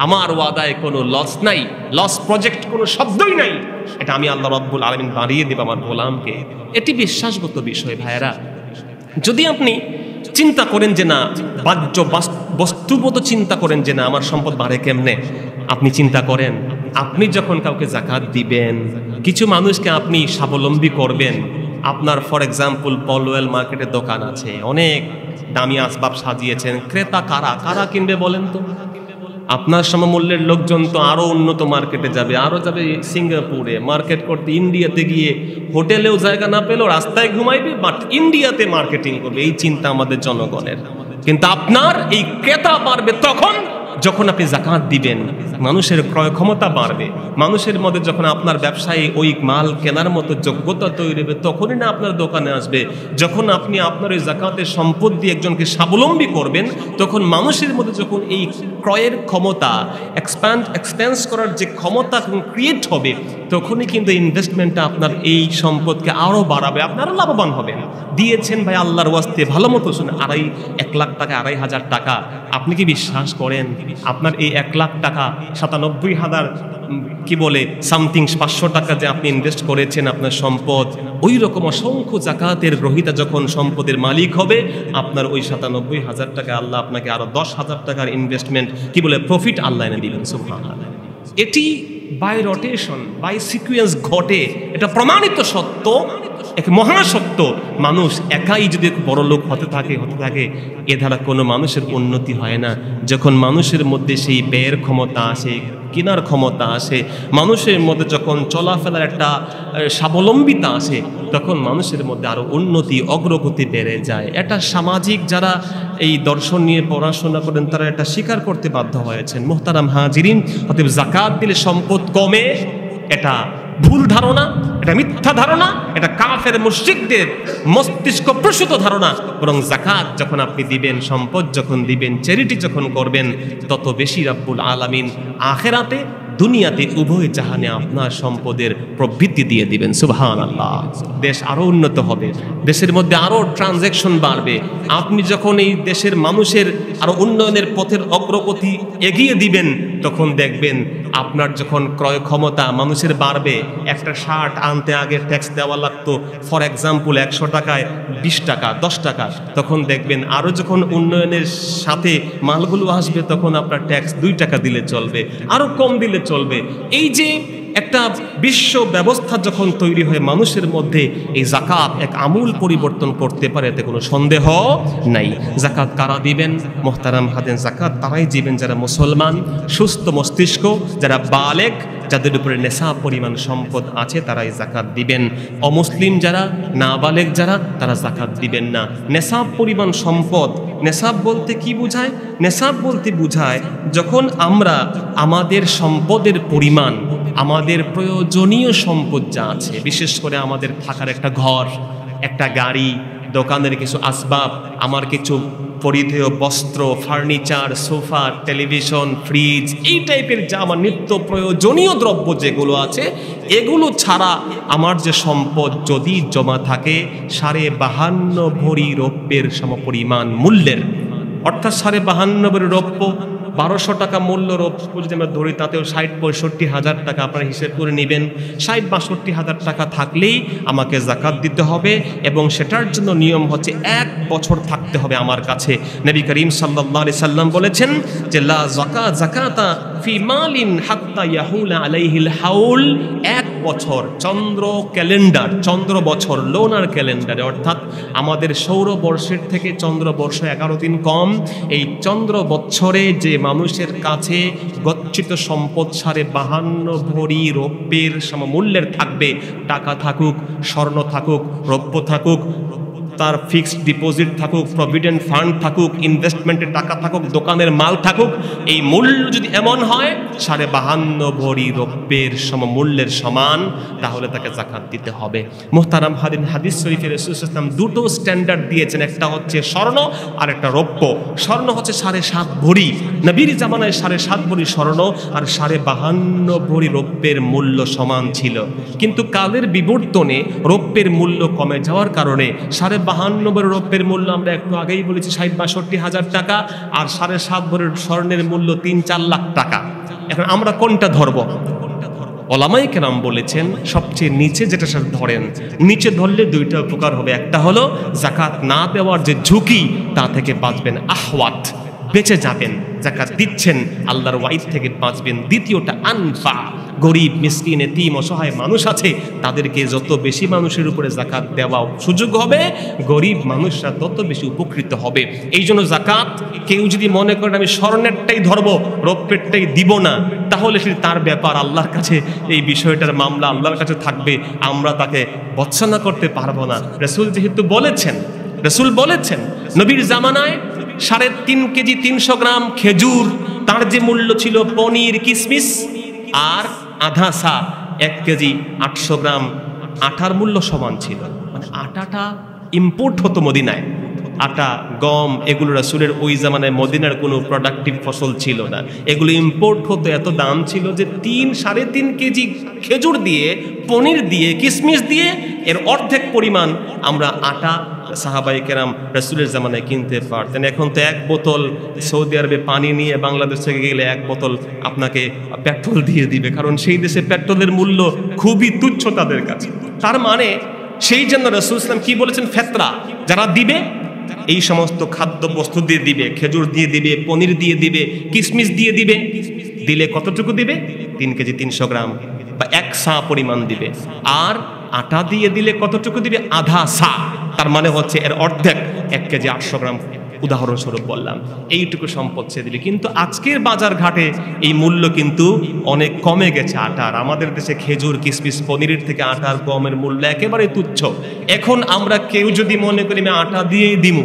আমার ওয়াদায় কোনো লস নাই, লস প্রজেক্ট কোনো শব্দই নাই, এটা আমি আল্লাহ রব্বুল আলামিন বাড়িয়ে দেব আমার গোলামকে। এটি বিশ্বাসগত বিষয় ভাইয়েরা। যদি আপনি চিন্তা করেন যে না, বাহ্য বস্তুগত চিন্তা করেন যে না আমার সম্পদ বাড়ে কেমনে, আপনি চিন্তা করেন আপনি যখন কাউকে যাকাত দিবেন, কিছু মানুষকে আপনি স্বাবলম্বী করবেন। আপনার ফর এক্সাম্পল পলওয়েল মার্কেটের দোকান আছে, অনেক দামি আসবাব সাজিয়েছেন, ক্রেতা কারা কিনবে বলেন তো? আপনার সমমূল্যের লোকজন তো আরো উন্নত মার্কেটে যাবে, আরো যাবে সিঙ্গাপুরে মার্কেট করতে, ইন্ডিয়াতে গিয়ে হোটেলেও জায়গা না পেলেও রাস্তায় ঘুমাইবে, বাট ইন্ডিয়াতে মার্কেটিং করবে, এই চিন্তা আমাদের জনগণের। কিন্তু আপনার এই ক্রেতা বাড়বে তখন যখন আপনি যাকাত দিবেন, মানুষের ক্রয় ক্ষমতা বাড়বে, মানুষের মধ্যে যখন আপনার ব্যবসায়ী ওই মাল কেনার মতো যোগ্যতা তৈরি হবে, তখনই না আপনার দোকানে আসবে। যখন আপনি আপনার ওই যাকাতের সম্পদ দিয়ে একজনকে স্বাবলম্বী করবেন, তখন মানুষের মধ্যে যখন এই ক্রয়ের ক্ষমতা, এক্সপেন্স করার যে ক্ষমতা ক্রিয়েট হবে, তখনই কিন্তু ইনভেস্টমেন্টটা আপনার এই সম্পদকে আরো বাড়াবে, আপনারা লাভবান হবেন। দিয়েছেন ভাই আল্লাহর ওয়াস্তে, ভালো মতো শুনে 1 লাখ টাকা, 2.5 টাকা, আপনি কি বিশ্বাস করেন আপনার এই 1 লাখ টাকা 97,000 কি বলে সামথিং 500 টাকা যে আপনি ইনভেস্ট করেছেন আপনার সম্পদ, ওই রকম অসংখ্য যাকাতের গ্রহীতা যখন সম্পদের মালিক হবে, আপনার ওই 97,000 টাকা আল্লাহ আপনাকে আরো 10,000 টাকার ইনভেস্টমেন্ট কি বলে প্রফিট আল্লাহ এনে দিবেন। সুবহানাল্লাহ। এটি বাই রোটেশন, বাই সিকুয়েন্স ঘটে, এটা প্রমাণিত সত্য, এক মহাসত্য। মানুষ একাই যদি বড় লোক হতে থাকে এ দ্বারা কোনো মানুষের উন্নতি হয় না। যখন মানুষের মধ্যে সেই ব্যয়ের ক্ষমতা আসে, কেনার ক্ষমতা আসে, মানুষের মধ্যে যখন চলাফেরার একটা স্বাবলম্বিতা আসে, তখন মানুষের মধ্যে আরো উন্নতি, অগ্রগতি বেড়ে যায়। এটা সামাজিক যারা এই দর্শন নিয়ে পড়াশোনা করেন তারা এটা স্বীকার করতে বাধ্য হয়েছেন। মুহতারাম হাজিরিন, অতএব যাকাত দিলে সম্পদ কমে, এটা ভুল ধারণা, এটা মিথ্যা ধারণা, এটা কাফের মুশরিকদের মস্তিষ্ক প্রসূত ধারণা। বরং যাকাত যখন আপনি দিবেন, সম্পদ যখন দিবেন, চ্যারিটি যখন করবেন, তত বেশি রব্বুল আলামিন আখিরাতে দুনিয়াতে উভয় জাহানে আপনার সম্পদের প্রবৃদ্ধি দিয়ে দিবেন। সুবহানাল্লাহ। দেশ আরো উন্নত হবে, দেশের মধ্যে আরো ট্রানজ্যাকশন বাড়বে। আপনি যখন এই দেশের মানুষের আরো উন্নয়নের পথের অগ্রগতি এগিয়ে দিবেন, তখন দেখবেন আপনার যখন ক্রয় ক্ষমতা মানুষের বাড়বে। একটা শার্ট আনতে আগে ট্যাক্স দেওয়া লাগতো ফর এক্সাম্পল 100 টাকায় 20 টাকা, 10 টাকা, তখন দেখবেন আরো যখন উন্নয়নের সাথে মালগুলো আসবে, তখন আপনার ট্যাক্স 2 টাকা দিলে চলবে, আরো কম দিলে চলবে। এই যে একটা বিশ্ব ব্যবস্থা যখন তৈরি হয় মানুষের মধ্যে, এই যাকাত এক আমূল পরিবর্তন করতে পারে, এতে কোনো সন্দেহ নাই। যাকাত কারা দিবেন? মুহতারাম হাদিন, যাকাত তারাই দিবেন যারা মুসলমান, সুস্থ মস্তিষ্ক, যারা বালেগ, যাদের উপরে নেশাব পরিমাণ সম্পদ আছে তারাই জাকাত দিবেন। অমুসলিম যারা, নাবালেগ যারা, তারা জাকাত দিবেন না। নেশাব পরিমাণ সম্পদ, নেশাব বলতে কি বোঝায়? নেশাব বলতে বোঝায় যখন আমরা আমাদের সম্পদের পরিমাণ, আমাদের প্রয়োজনীয় সম্পদ যা আছে, বিশেষ করে আমাদের থাকার একটা ঘর, একটা গাড়ি, দোকানের কিছু আসবাব, আমার কিছু পরিধেয় বস্ত্র, ফার্নিচার, সোফা, টেলিভিশন, ফ্রিজ, এই টাইপের যা আমার নিত্য প্রয়োজনীয় দ্রব্য যেগুলো আছে, এগুলো ছাড়া আমার যে সম্পদ যদি জমা থাকে 52.5 ভরি রৌপ্যের সমপরিমাণ মূল্যের, অর্থাৎ 52.5 ভরি রৌপ্য, 1200 টাকা মূল্য রৌপ্য যদি আমরা ধরি, তাতেও 60-65 হাজার টাকা আপনারা হিসেব করে নেবেন। 60-62 হাজার টাকা থাকলেই আমাকে জাকাত দিতে হবে, এবং সেটার জন্য নিয়ম হচ্ছে 1 বছর থাকতে হবে আমার কাছে। নবী করিম সাল্লাল্লাহু আলাইহি সাল্লাম বলেছেন যে লা যাকাতা ফি মালিন হাত্তা ইয়াহুলা আলাইহিল হাউল। 1 বছর চন্দ্র ক্যালেন্ডার, চন্দ্র বছর লোনার ক্যালেন্ডারে, অর্থাৎ আমাদের সৌরবর্ষের থেকে চন্দ্রবর্ষ 11 দিন কম, এই চন্দ্র বৎসরে যে মানুষের কাছে গচ্ছিত সম্পদ 52.5 ভরি রৌপ্যের সমমূল্যের থাকবে, টাকা থাকুক, স্বর্ণ থাকুক, রৌপ্য থাকুক, তার ফিক্সড ডিপোজিট থাকুক, প্রভিডেন্ট ফান্ড থাকুক, ইনভেস্টমেন্টের টাকা থাকুক, দোকানের মাল থাকুক, এই মূল্য যদি এমন হয় 52.5 ভরি রৌপ্যের সমমূল্যের সমান, তাহলে তাকে জাকাত দিতে হবে। মুহতারাম হাদিস শরীফে রাসূল সাল্লাল্লাহু আলাইহি ওয়াসাল্লাম দুটো স্ট্যান্ডার্ড দিয়েছেন, একটা হচ্ছে স্বর্ণ আর একটা রৌপ্য। স্বর্ণ হচ্ছে 7.5 ভরি, নবীর জামানায় 7.5 ভরি স্বর্ণ আর 52.5 ভরি রৌপ্যের মূল্য সমান ছিল। কিন্তু কালের বিবর্তনে রৌপ্যের মূল্য কমে যাওয়ার কারণে 52.5 ভরি রৌপ্যের মূল্য আমরা একটু আগেই বলেছি 60-62 হাজার টাকা, আর 7.5 ভরি স্বর্ণের মূল্য 3-4 লাখ টাকা। এখন আমরা কোনটা ধরব? ওলামায়ে কেরাম বলেছেন সবচেয়ে নিচে যেটা ধরেন, নিচে ধরলে দুইটা উপকার হবে। একটা হলো জাকাত না দেওয়ার যে ঝুঁকি, তা থেকে বাঁচবেন, আহওয়াত, বেঁচে যাবেন। জাকাত দিচ্ছেন, আল্লাহর ওয়াইদ থেকে বাঁচবেন। দ্বিতীয়টা আনফা, গরিব, মিসকিন, এতিম, অসহায় মানুষ আছে, তাদেরকে যত বেশি মানুষের উপরে জাকাত দেওয়া সুযোগ হবে, গরিব মানুষরা তত বেশি উপকৃত হবে। এই জন্য জাকাত কেউ যদি মনে করেন আমি স্বর্ণেরটাই ধরবো, রৌপ্যেরটাই দিব না, তাহলে সে তার ব্যাপার, আল্লাহর কাছে এই বিষয়টার মামলা আল্লাহর কাছে থাকবে, আমরা তাকে ভৎসনা করতে পারবো না। রাসূল যেহেতু বলেছেন, রাসূল বলেছেন নবীর জামানায় 3.5 কেজি 300 গ্রাম খেজুর, তার যে মূল্য ছিল, পনির, কিশমিশ আর আধা সা 1 কেজি 800 গ্রাম আটার মূল্য সমান ছিল। মানে আটাটা ইম্পোর্ট হতো মদিনায়, আটা, গম, এগুলো রাসূলের ওই জামানায় মদিনার কোনো প্রোডাক্টিভ ফসল ছিল না, এগুলো ইম্পোর্ট হতো। এত দাম ছিল যে 3-3.5 কেজি খেজুর দিয়ে, পনির দিয়ে, কিশমিশ দিয়ে এর অর্ধেক পরিমাণ আমরা আটা সাহাবায়ে কেরাম রাসূলের জামানায় কিনতে পারতেন। এখন তো 1 বোতল সৌদি আরবে পানি নিয়ে বাংলাদেশ থেকে গেলে 1 বোতল আপনাকে পেট্রোল দিয়ে দিবে, কারণ সেই দেশে পেট্রোলের মূল্য খুবই তুচ্ছ তাদের কাছে। তার মানে সেই জন্য রাসূল ইসলাম কি বলেছেন, ফেতরা যারা দিবে এই সমস্ত খাদ্য বস্তু দিয়ে দিবে, খেজুর দিয়ে দিবে, পনির দিয়ে দিবে, কিশমিশ দিয়ে দিবে। দিলে কতটুকু দিবে? 3 কেজি 300 গ্রাম বা 1 সা পরিমাণ দিবে। আর আটা দিয়ে দিলে কতটুকু দিবে? আধা সা, তার মানে হচ্ছে এর অর্ধেক, 1 কেজি 800 গ্রাম উদাহরণস্বরূপ বললাম, এইটুকু সম্পদ সে দিবে। কিন্তু আজকের বাজার ঘাটে এই মূল্য কিন্তু অনেক কমে গেছে আটার। আমাদের দেশে খেজুর, কিশমিশ, পনিরের থেকে আটার, গমের মূল্য একেবারে তুচ্ছ। এখন আমরা কেউ যদি মনে করি আমি আটা দিয়েই দিমু,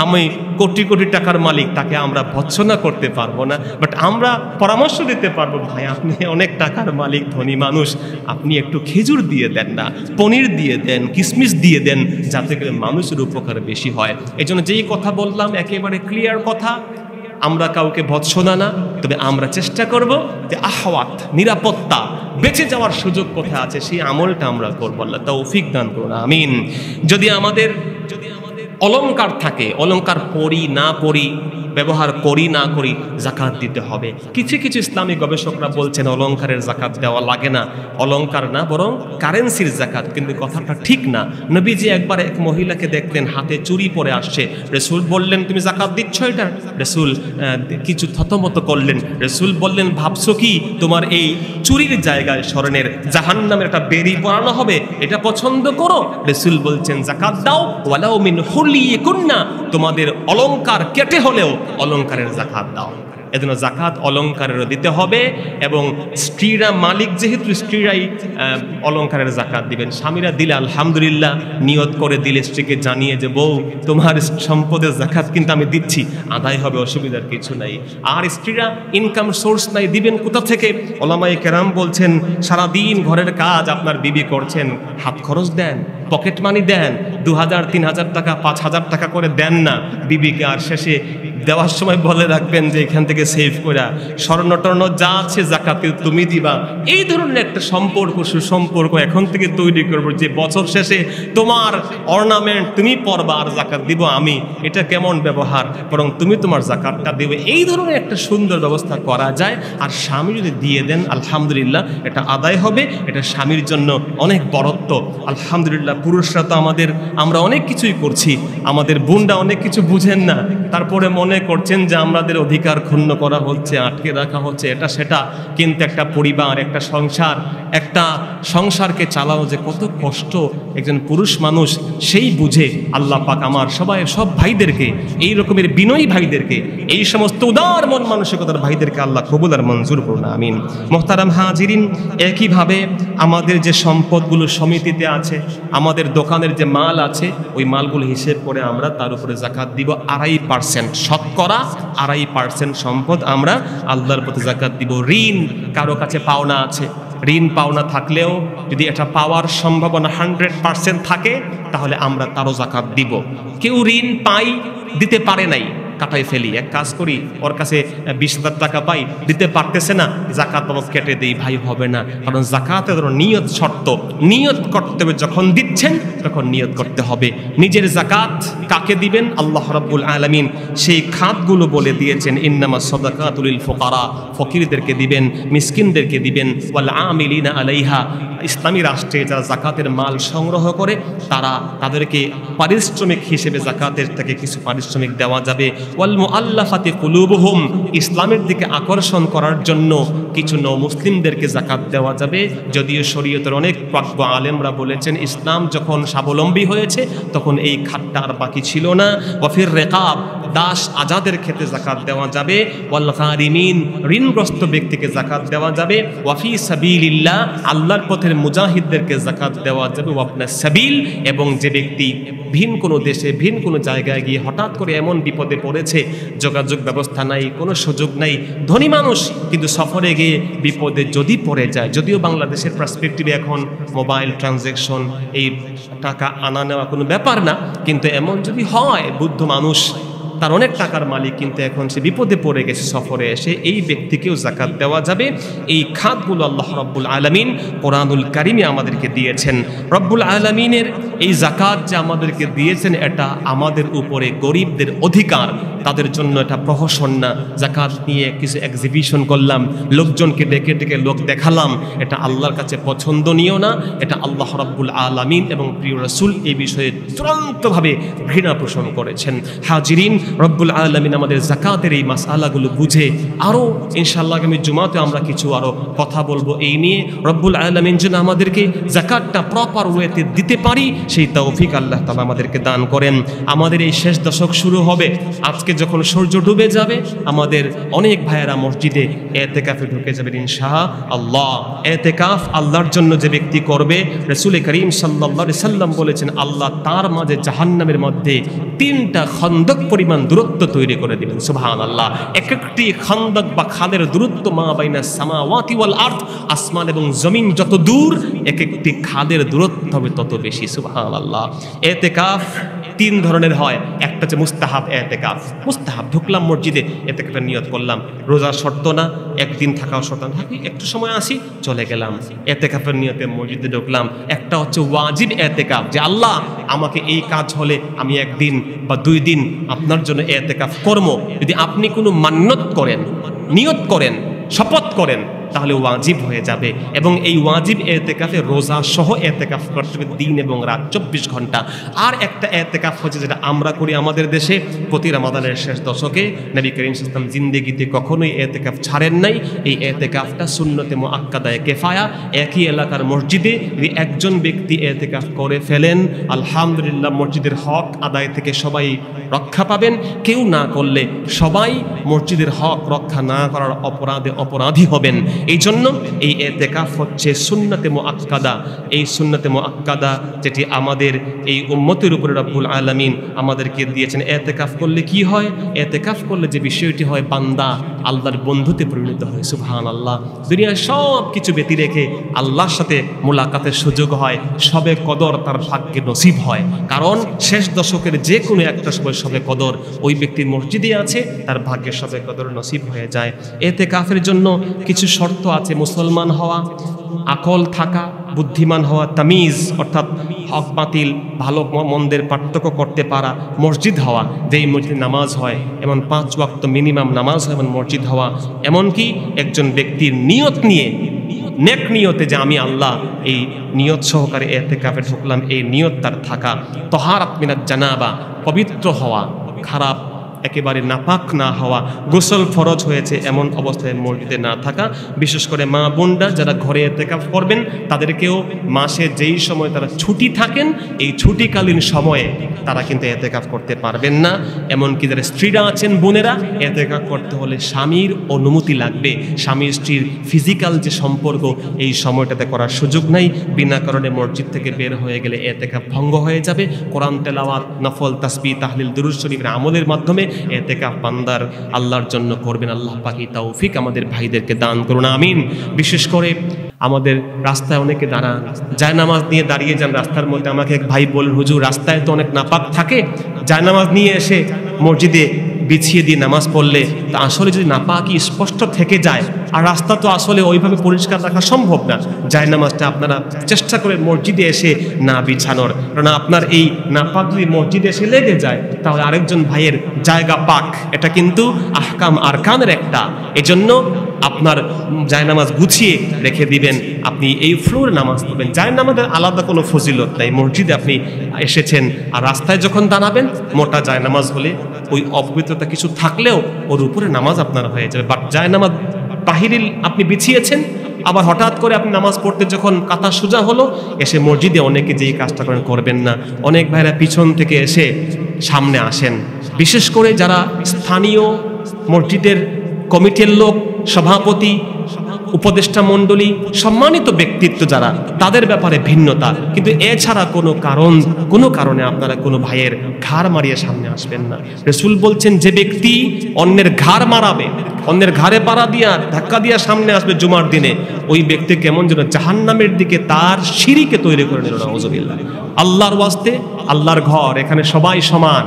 আমি কোটি কোটি টাকার মালিক, তাকে আমরা ভৎসনা করতে পারবো না, বাট আমরা পরামর্শ দিতে পারবো, ভাই আপনি অনেক টাকার মালিক, ধনী মানুষ, আপনি একটু খেজুর দিয়ে দেন না, পনির দিয়ে দেন, কিশমিশ দিয়ে দেন, যাতে করে মানুষের উপকার বেশি হয়। এই জন্য যেই কথা বললাম একেবারে ক্লিয়ার কথা, আমরা কাউকে ভৎসনা না, তবে আমরা চেষ্টা করব যে আহওয়াত, নিরাপত্তা, বেঁচে যাওয়ার সুযোগ কোথায় আছে সেই আমলটা আমরা করবো। আল্লাহ তৌফিক দান করুন, আমিন। যদি আমাদের অলংকার থাকে, অলংকার পরি না পরি, ব্যবহার করি না করি, জাকাত দিতে হবে। কিছু কিছু ইসলামী গবেষকরা বলছেন অলংকারের জাকাত দেওয়া লাগে না, অলংকার না বরং কারেন্সির জাকাত। কিন্তু কথাটা ঠিক না। নবীজি একবার এক মহিলাকে দেখলেন হাতে চুরি পরে আসছে, রাসূল বললেন তুমি জাকাত দিচ্ছ এটা? রাসূল কিছু থতমত করলেন। রাসূল বললেন ভাবছো কি তোমার এই চুরির জায়গায় স্বর্ণের জাহান্নামের একটা বেরি পরানো হবে, এটা পছন্দ করো? রাসূল বলছেন জাকাত দাও, ওয়ালাউ মিন হুলিকুন্না, তোমাদের অলংকার কেটে হলেও অলংকারের জাকাত দাও। এজন্য জাকাত অলংকারেরও দিতে হবে, এবং স্ত্রীরা মালিক যেহেতু স্ত্রীরাই অলংকারের জাকাত দিবেন। স্বামীরা দিলে আলহামদুলিল্লাহ, নিয়ত করে দিলে স্ত্রীকে জানিয়ে যে বউ তোমার সম্পদের জাকাত কিন্তু আমি দিচ্ছি, আদায় হবে, অসুবিধার কিছু নাই। আর স্ত্রীরা ইনকাম সোর্স নাই, দিবেন কোথা থেকে? ওলামায়ে কেরাম বলছেন সারাদিন ঘরের কাজ আপনার বিবি করছেন, হাত খরচ দেন, পকেট মানি দেন, 2000, 3000 টাকা, 5000 টাকা করে দেন না বিবিকে, আর শেষে দেওয়ার সময় বলে রাখবেন যে এখান থেকে সেভ করে স্বর্ণ টর্ণ যা আছে জাকাত তুমি দিবা। এই ধরনের একটা সম্পর্ক, সুসম্পর্ক এখন থেকে তৈরি করবো, যে বছর শেষে তোমার অর্নামেন্ট তুমি পরবা আর জাকাত দিব আমি। এটা কেমন ব্যবহার? বরং তুমি তোমার জাকাতটা দেবে। এই ধরনের একটা সুন্দর ব্যবস্থা করা যায়। আর স্বামী যদি দিয়ে দেন আলহামদুলিল্লাহ, এটা আদায় হবে, এটা স্বামীর জন্য অনেক বরত্ব। আলহামদুলিল্লাহ, পুরুষরা তো আমরা অনেক কিছুই করছি, আমাদের বোনরা অনেক কিছু বুঝেন না, তারপরে মনে করছেন যে আমাদের অধিকার ক্ষুণ্ণ করা হচ্ছে, আটকে রাখা হচ্ছে, এটা সেটা। কিন্তু একটা পরিবার, একটা সংসারকে চালানো যে কত কষ্ট একজন পুরুষ মানুষ সেই বুঝে। আল্লাহ পাক আমার সব ভাইদেরকে, এই রকমের বিনয়ী ভাইদেরকে, এই সমস্ত উদার মন মানসিকতার ভাইদেরকে আল্লাহ কবুল আর মঞ্জুর করুন, আমিন। মোহতারাম হাজিরিন, একইভাবে আমাদের যে সম্পদগুলো সমিতিতে আছে, আমাদের দোকানের যে মাল আছে, ওই মালগুলো হিসেব করে আমরা তার উপরে জাকাত দিব 2.5%, শতকরা 2.5% সম্পদ আমরা আল্লাহর পথে জাকাত দিব। ঋণ কারো কাছে পাওনা আছে, ঋণ পাওনা থাকলেও যদি এটা পাওয়ার সম্ভাবনা 100% থাকে, তাহলে আমরা তারও জাকাত দিব। কেউ ঋণ পাই, দিতে পারে নাই, কাটাই ফেলি, এক কাজ করি, ওর কাছে 20,000 টাকা পাই, দিতে পারতেছে না, জাকাত বাবদ কেটে দেই। ভাই, হবে না, কারণ জাকাতের নিয়ত শর্ত, নিয়ত করতে হবে। যখন দিচ্ছেন তখন নিয়ত করতে হবে। নিজের জাকাত কাকে দিবেন? আল্লাহ রাব্বুল আলামিন সেই খাতগুলো বলে দিয়েছেন, ইন্নামাস সাদাকাতু লিল ফুকারা, ফকিরদেরকে দিবেন, মিসকিনদেরকে দিবেন, ওয়াল আমিলিনা আলাইহা। ইসলামী রাষ্ট্রে যারা জাকাতের মাল সংগ্রহ করে তাদেরকে পারিশ্রমিক হিসেবে জাকাতের থেকে কিছু পারিশ্রমিক দেওয়া যাবে। ওয়াল মুআল্লাফাতি কুলুবুহুম, ইসলামের দিকে আকর্ষণ করার জন্য কিছু মুসলিমদেরকে জাকাত দেওয়া যাবে। যদিও শরীয়তের অনেক প্রাজ্ঞ আলেমরা বলেছেন ইসলাম যখন স্বাবলম্বী হয়েছে তখন এই খাতটা আর বাকি ছিল না। ওয়াফির রিকাব, দাস আজাদের ক্ষেত্রে জাকাত দেওয়া যাবে। ওয়াল গারিমিন, ঋণগ্রস্ত ব্যক্তিকে জাকাত দেওয়া যাবে। ওয়াফি সাবিলিল্লাহ, আল্লাহর পথের মুজাহিদদেরকে জাকাত দেওয়া যাবে। ওয়াবনা সাবিল, এবং যে ব্যক্তি ভিন কোনো দেশে, ভিন কোনো জায়গায় গিয়ে হঠাৎ করে এমন বিপদে পড়েছে, যোগাযোগ ব্যবস্থা নাই, কোনো সুযোগ নাই, ধনী মানুষ কিন্তু সফরে গিয়ে বিপদে যদি পড়ে যায়, যদিও বাংলাদেশের পার্সপেক্টিভে এখন মোবাইল ট্রানজ্যাকশন, এই টাকা আনা নেওয়া কোনো ব্যাপার না, কিন্তু এমন যদি হয় বুদ্ধ মানুষ, তার অনেক টাকার মালিক, কিন্তু এখন সে বিপদে পড়ে গেছে সফরে এসে, এই ব্যক্তিকেও জাকাত দেওয়া যাবে। এই খাতগুলো আল্লাহ রাব্বুল আলামিন কোরআনুল কারিমে আমাদেরকে দিয়েছেন। রব্বুল আলামিনের এই জাকাত যে আমাদেরকে দিয়েছেন, এটা আমাদের উপরে গরিবদের অধিকার, তাদের জন্য এটা প্রহসন না। জাকাত নিয়ে কিছু এক্সিবিশন করলাম, লোকজনকে ডেকে ডেকে লোক দেখালাম, এটা আল্লাহর কাছে পছন্দনীয় না। এটা আল্লাহ রাব্বুল আলামিন এবং প্রিয় রাসূল এই বিষয়ে চূড়ান্তভাবে ঘৃণা পোষণ করেছেন। হাজিরিন, রব্বুল আলামিন আমাদের জাকাতের এই মাসআলাগুলো বুঝে আরও ইনশাআল্লাহ আগামী জুমাতে আমরা কিছু আরও কথা বলবো এই নিয়ে। রব্বুল আলামিন যেন আমাদেরকে জাকাতটা প্রপার ওয়েতে দিতে পারি, সেই তৌফিক আল্লাহ তাআলা আমাদেরকে দান করেন। আমাদের এই শেষ দশক শুরু হবে, আজকে যখন সূর্য ডুবে যাবে আমাদের অনেক ভাইয়েরা মসজিদে এতেকাফে ঢুকে যাবেন ইনশাআল্লাহ। এতেকাফ আল্লাহর জন্য যে ব্যক্তি করবে, রাসূল করিম সাল্লাল্লাহু আলাইহি সাল্লাম বলেছেন আল্লাহ তার মাঝে জাহান্নামের মধ্যে 3টা খন্দক পরিমাণ দূরত্ব তৈরি করে দিবেন। সুবহানাল্লাহ। এক একটি খন্দক বা খাদের দূরত্ব মা বাইনাস সামাওয়াতি ওয়াল আরদ, আসমান এবং জমিন যত দূর, এক একটি খাদের দূরত্ব হবে তত বেশি। সুবহানাল্লাহ। এতেকাফ 3 ধরনের হয়। একটা হচ্ছে মুস্তাহাব এতেকাফ, মুস্তাহাব, ঢুকলাম মসজিদে, এতেকাফের নিয়ত করলাম, রোজা শর্ত না, একদিন থাকাও শর্ত না, একটু সময় আসি চলে গেলাম, এতেকাফের নিয়তে মসজিদে ঢুকলাম। একটা হচ্ছে ওয়াজিব এতেকাফ, যে আল্লাহ আমাকে এই কাজ হলে আমি 1 দিন বা 2 দিন আপনার জন্য এতেকাফ করব। যদি আপনি কোনো মান্যত করেন, নিয়ত করেন, শপথ করেন, তাহলে ওয়াজিব হয়ে যাবে। এবং এই ওয়াজিব এতেকাফে রোজা সহ এতেকাফ করতে হবে দিন এবং রাত 24 ঘন্টা। আর একটা এতেকাফ হচ্ছে যেটা আমরা করি আমাদের দেশে প্রতি রমাদানের শেষ দশকে, নবী করিম সাল্লাল্লাহু আলাইহি ওয়াসাল্লাম জিন্দেগিতে কখনোই এতেকাফ ছাড়েন নাই। এই এতেকাফটা সুন্নতে মুআক্কাদায়ে কিফায়া। একই এলাকার মসজিদে যদি একজন ব্যক্তি এতেকাফ করে ফেলেন, আলহামদুলিল্লাহ মসজিদের হক আদায় থেকে সবাই রক্ষা পাবেন। কেউ না করলে সবাই মসজিদের হক রক্ষা না করার অপরাধে অপরাধী হবেন। এই জন্য এই এতেকাফ হচ্ছে সুন্নতে মুআক্কাদা। এই সুন্নতে মুআক্কাদা যেটি আমাদের এই উম্মতের উপরে রব্বুল আলামিন আমাদেরকে দিয়েছেন। এতেকাফ করলে কি হয়? এতেকাফ করলে যে বিষয়টি হয়, বান্দা আল্লাহর বন্ধুতে পরিণত হয়। সুবহানাল্লাহ। দুনিয়ার সব কিছু ব্যতি রেখে আল্লাহর সাথে মোলাকাতের সুযোগ হয়, সবে কদর তার ভাগ্যে নসিব হয়। কারণ শেষ দশকের যে কোনো একটা সময় সবে কদর ওই ব্যক্তির মসজিদে আছে, তার ভাগ্যে সবে কদর নসিব হয়ে যায়। এতেকাফের জন্য কিছু শর্ত আছে। মুসলমান হওয়া, আকল থাকা, বুদ্ধিমান হওয়া, তামিজ অর্থাৎ হক বাতিল ভালো মন্দের পার্থক্য করতে পারা, মসজিদ হওয়া যেই মসজিদে নামাজ হয়, এমন 5 ওয়াক্ত মিনিমাম নামাজ হয় এমন মসজিদ হওয়া, এমনকি একজন ব্যক্তির নিয়ত নিয়ে নেক নিয়তে যে আমি আল্লাহ এই নিয়ত সহকারে এতেকাফে ঢুকলাম, এই নিয়ত তার থাকা। তহারাত মিনাত জানাবা, পবিত্র হওয়া, খারাপ একেবারে নাপাক না হওয়া, গোসল ফরজ হয়েছে এমন অবস্থায় মসজিদে না থাকা। বিশেষ করে মা বোনরা যারা ঘরে এতেকাফ করবেন তাদেরকেও মাসে যেই সময় তারা ছুটি থাকেন এই ছুটিকালীন সময়ে তারা কিন্তু এতেকাফ করতে পারবেন না। এমনকি যারা স্ত্রীরা আছেন বোনেরা, এতেকাফ করতে হলে স্বামীর অনুমতি লাগবে। স্বামী স্ত্রীর ফিজিক্যাল যে সম্পর্ক এই সময়টাতে করার সুযোগ নাই। বিনা কারণে মসজিদ থেকে বের হয়ে গেলে এতেকাফ ভঙ্গ হয়ে যাবে। কোরআন তেলাওয়াত, নফল তাসবিহ, তাহলিল, দুরূদ শরীফের আমলের মাধ্যমে এতেকাফ বান্দার আল্লাহর জন্য করবেন। আল্লাহ পাক এই তৌফিক আমাদের ভাইদেরকে দান করুন, আমিন। বিশেষ করে আমাদের রাস্তায় অনেকে দাঁড়ান, জায়নামাজ নিয়ে দাঁড়িয়ে যান রাস্তার মধ্যে। আমাকে এক ভাই বললেন, হুজুর রাস্তায় তো অনেক নাপাক থাকে, জায়নামাজ নিয়ে এসে মসজিদে বিছিয়ে দিয়ে নামাজ পড়লে তা আসলে যদি নাপাকি স্পষ্ট থেকে যায়, আর রাস্তা তো আসলে ওইভাবে পরিষ্কার রাখা সম্ভব না, জায়নামাজটা আপনারা চেষ্টা করে মসজিদে এসে না বিছানোর। কারণ আপনার এই নাপাক যদি মসজিদে এসে লেগে যায় তাহলে আরেকজন ভাইয়ের জায়গা পাক। এটা কিন্তু আহকাম আরকানের একটা। এজন্য আপনার জায়নামাজ গুছিয়ে রেখে দিবেন। আপনি এই ফ্লোরে নামাজ পড়বেন। জায়নামাজের আলাদা কোনো ফজিলত নাই। মসজিদে আপনি এসেছেন আর রাস্তায় যখন দাঁড়াবেন, মোটা জায়নামাজ হলে ওই অপবিত্রতা কিছু থাকলেও ওর উপরে নামাজ আপনার হয়ে যাবে। বাট জায়নামাজ বাহিরে আপনি বিছিয়েছেন, আবার হঠাৎ করে আপনি নামাজ পড়তে যখন কাতা সোজা হলো, এসে মসজিদে অনেকে যেই কাজটা করেন করবেন না। অনেক ভাইরা পিছন থেকে এসে সামনে আসেন। বিশেষ করে যারা স্থানীয় মসজিদের কমিটির লোক, সভাপতি, উপদেষ্টা মণ্ডলী, সম্মানিত ব্যক্তিত্ব যারা, তাদের ব্যাপারে ভিন্নতা। কিন্তু এছাড়া কোনো কারণে আপনারা কোনো ভাইয়ের ঘাড় মারিয়ে সামনে আসবেন না। রাসূল বলছেন, যে ব্যক্তি অন্যের ঘাড় মারাবে, অন্যের ঘাড়ে পাড়া দিয়া ধাক্কা দিয়া সামনে আসবে জুমার দিনে, ওই ব্যক্তি কেমন যেন জাহান্নামের দিকে তার সিঁড়িকে তৈরি করে নিল। নাউযুবিল্লাহ। আল্লাহর ওয়াস্তে, আল্লাহর ঘর, এখানে সবাই সমান,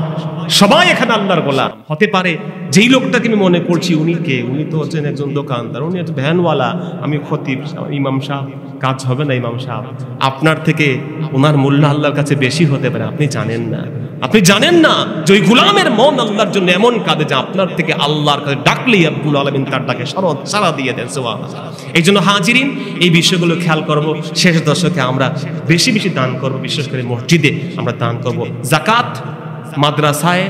সবাই এখানে আল্লাহর গোলাম। হতে পারে যেই লোকটাকে আমি মনে করছি উনি কে, উনি তো হচ্ছেন একজন দোকানদার, উনি হচ্ছে ভ্যানওয়ালা, আমি খতিব, ইমাম সাহেব, কাজ হবে না ইমাম সাহেব। আপনার থেকে ওনার মূল্য আল্লাহর কাছে বেশি হতে পারে, আপনি জানেন না। আপনি জানেন না যে ওই গোলামের মন আল্লাহর জন্য এমন কাঁদে যে আপনার থেকে আল্লাহর কাছে ডাকলেই রব্বুল আলামিন তার ডাকে সাড়া দিয়ে দেন। সুবহানাল্লাহ। এই জন্য হাজিরিন, এই বিষয়গুলো খেয়াল করব। শেষ দশকে আমরা বেশি বেশি দান করব, বিশেষ করে মসজিদে আমরা দান করব। যাকাত মাদ্রাসায়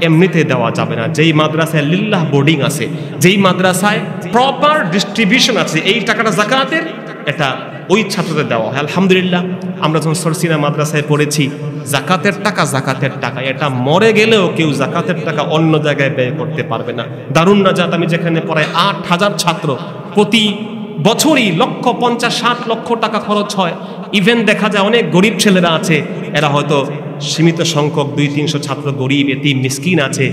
এমনিতে দেওয়া যাবে না। যেই মাদ্রাসায় লিল্লাহ বোর্ডিং আছে, যেই মাদ্রাসায় প্রপার ডিস্ট্রিবিউশন আছে এই টাকাটা যাকাতের, এটা ওই ছাত্রদের দেওয়া হয়। আলহামদুলিল্লাহ, আমরা যখন সরসিনা মাদ্রাসায় পড়েছি, যাকাতের টাকা এটা মরে গেলেও কেউ যাকাতের টাকা অন্য জায়গায় ব্যয় করতে পারবে না। দারুন নাজাত আমি যেখানে পড়াই, 8,000 ছাত্র, প্রতি বছরই 50-60 লক্ষ টাকা খরচ হয়। ইভেন দেখা যায় অনেক গরিব ছেলেরা আছে, এরা হয়তো সীমিত সংখ্যক 200-300 ছাত্র গরিব এতিম মিসকিন আছে,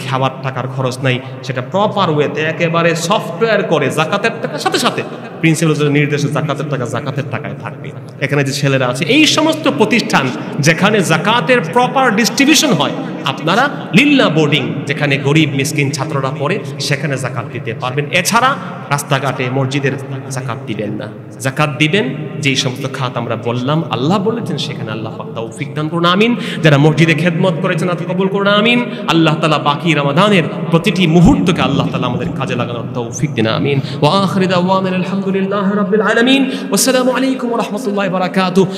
খাবার টাকার খরচ নাই, সেটা প্রপার ওয়েতে একেবারে সফটওয়্যার করে যাকাতের টাকার সাথে সাথে প্রিন্সিপালের নির্দেশে জাকাতের টাকা জাকাতের টাকায় থাকবে। এখানে যে ছেলেরা আছে, এই সমস্ত প্রতিষ্ঠান যেখানে জাকাতের প্রপার ডিস্ট্রিবিউশন হয়, আপনারা লিল্লা বোর্ডিং যেখানে গরিব মিসকিন ছাত্ররা পড়ে সেখানে জাকাত দিতে পারবেন। এছাড়া রাস্তাঘাটে মসজিদের জাকাত দিবেন না। জাকাত দিবেন যেই সমস্ত খাত আমরা বললাম, আল্লাহ বলেছেন সেখানে। আল্লাহ পাক তৌফিক দান করুন, আমিন। যারা মসজিদে খেদমত করেছেন আল্লাহ কবুল করুন, আমিন। আল্লাহ তাআলা বাকি রমাদানের প্রতিটি মুহূর্তকে আল্লাহ তাআলা আমাদের কাজে লাগানোর তৌফিক দিন, আমিন। ওয়া আখিরু দাওয়ানা আলহামদুলিল্লাহি রাব্বিল আলামিন। ওয়াসসালামু আলাইকুম ওয়া রাহমাতুল্লাহি ওয়া বারাকাতুহু।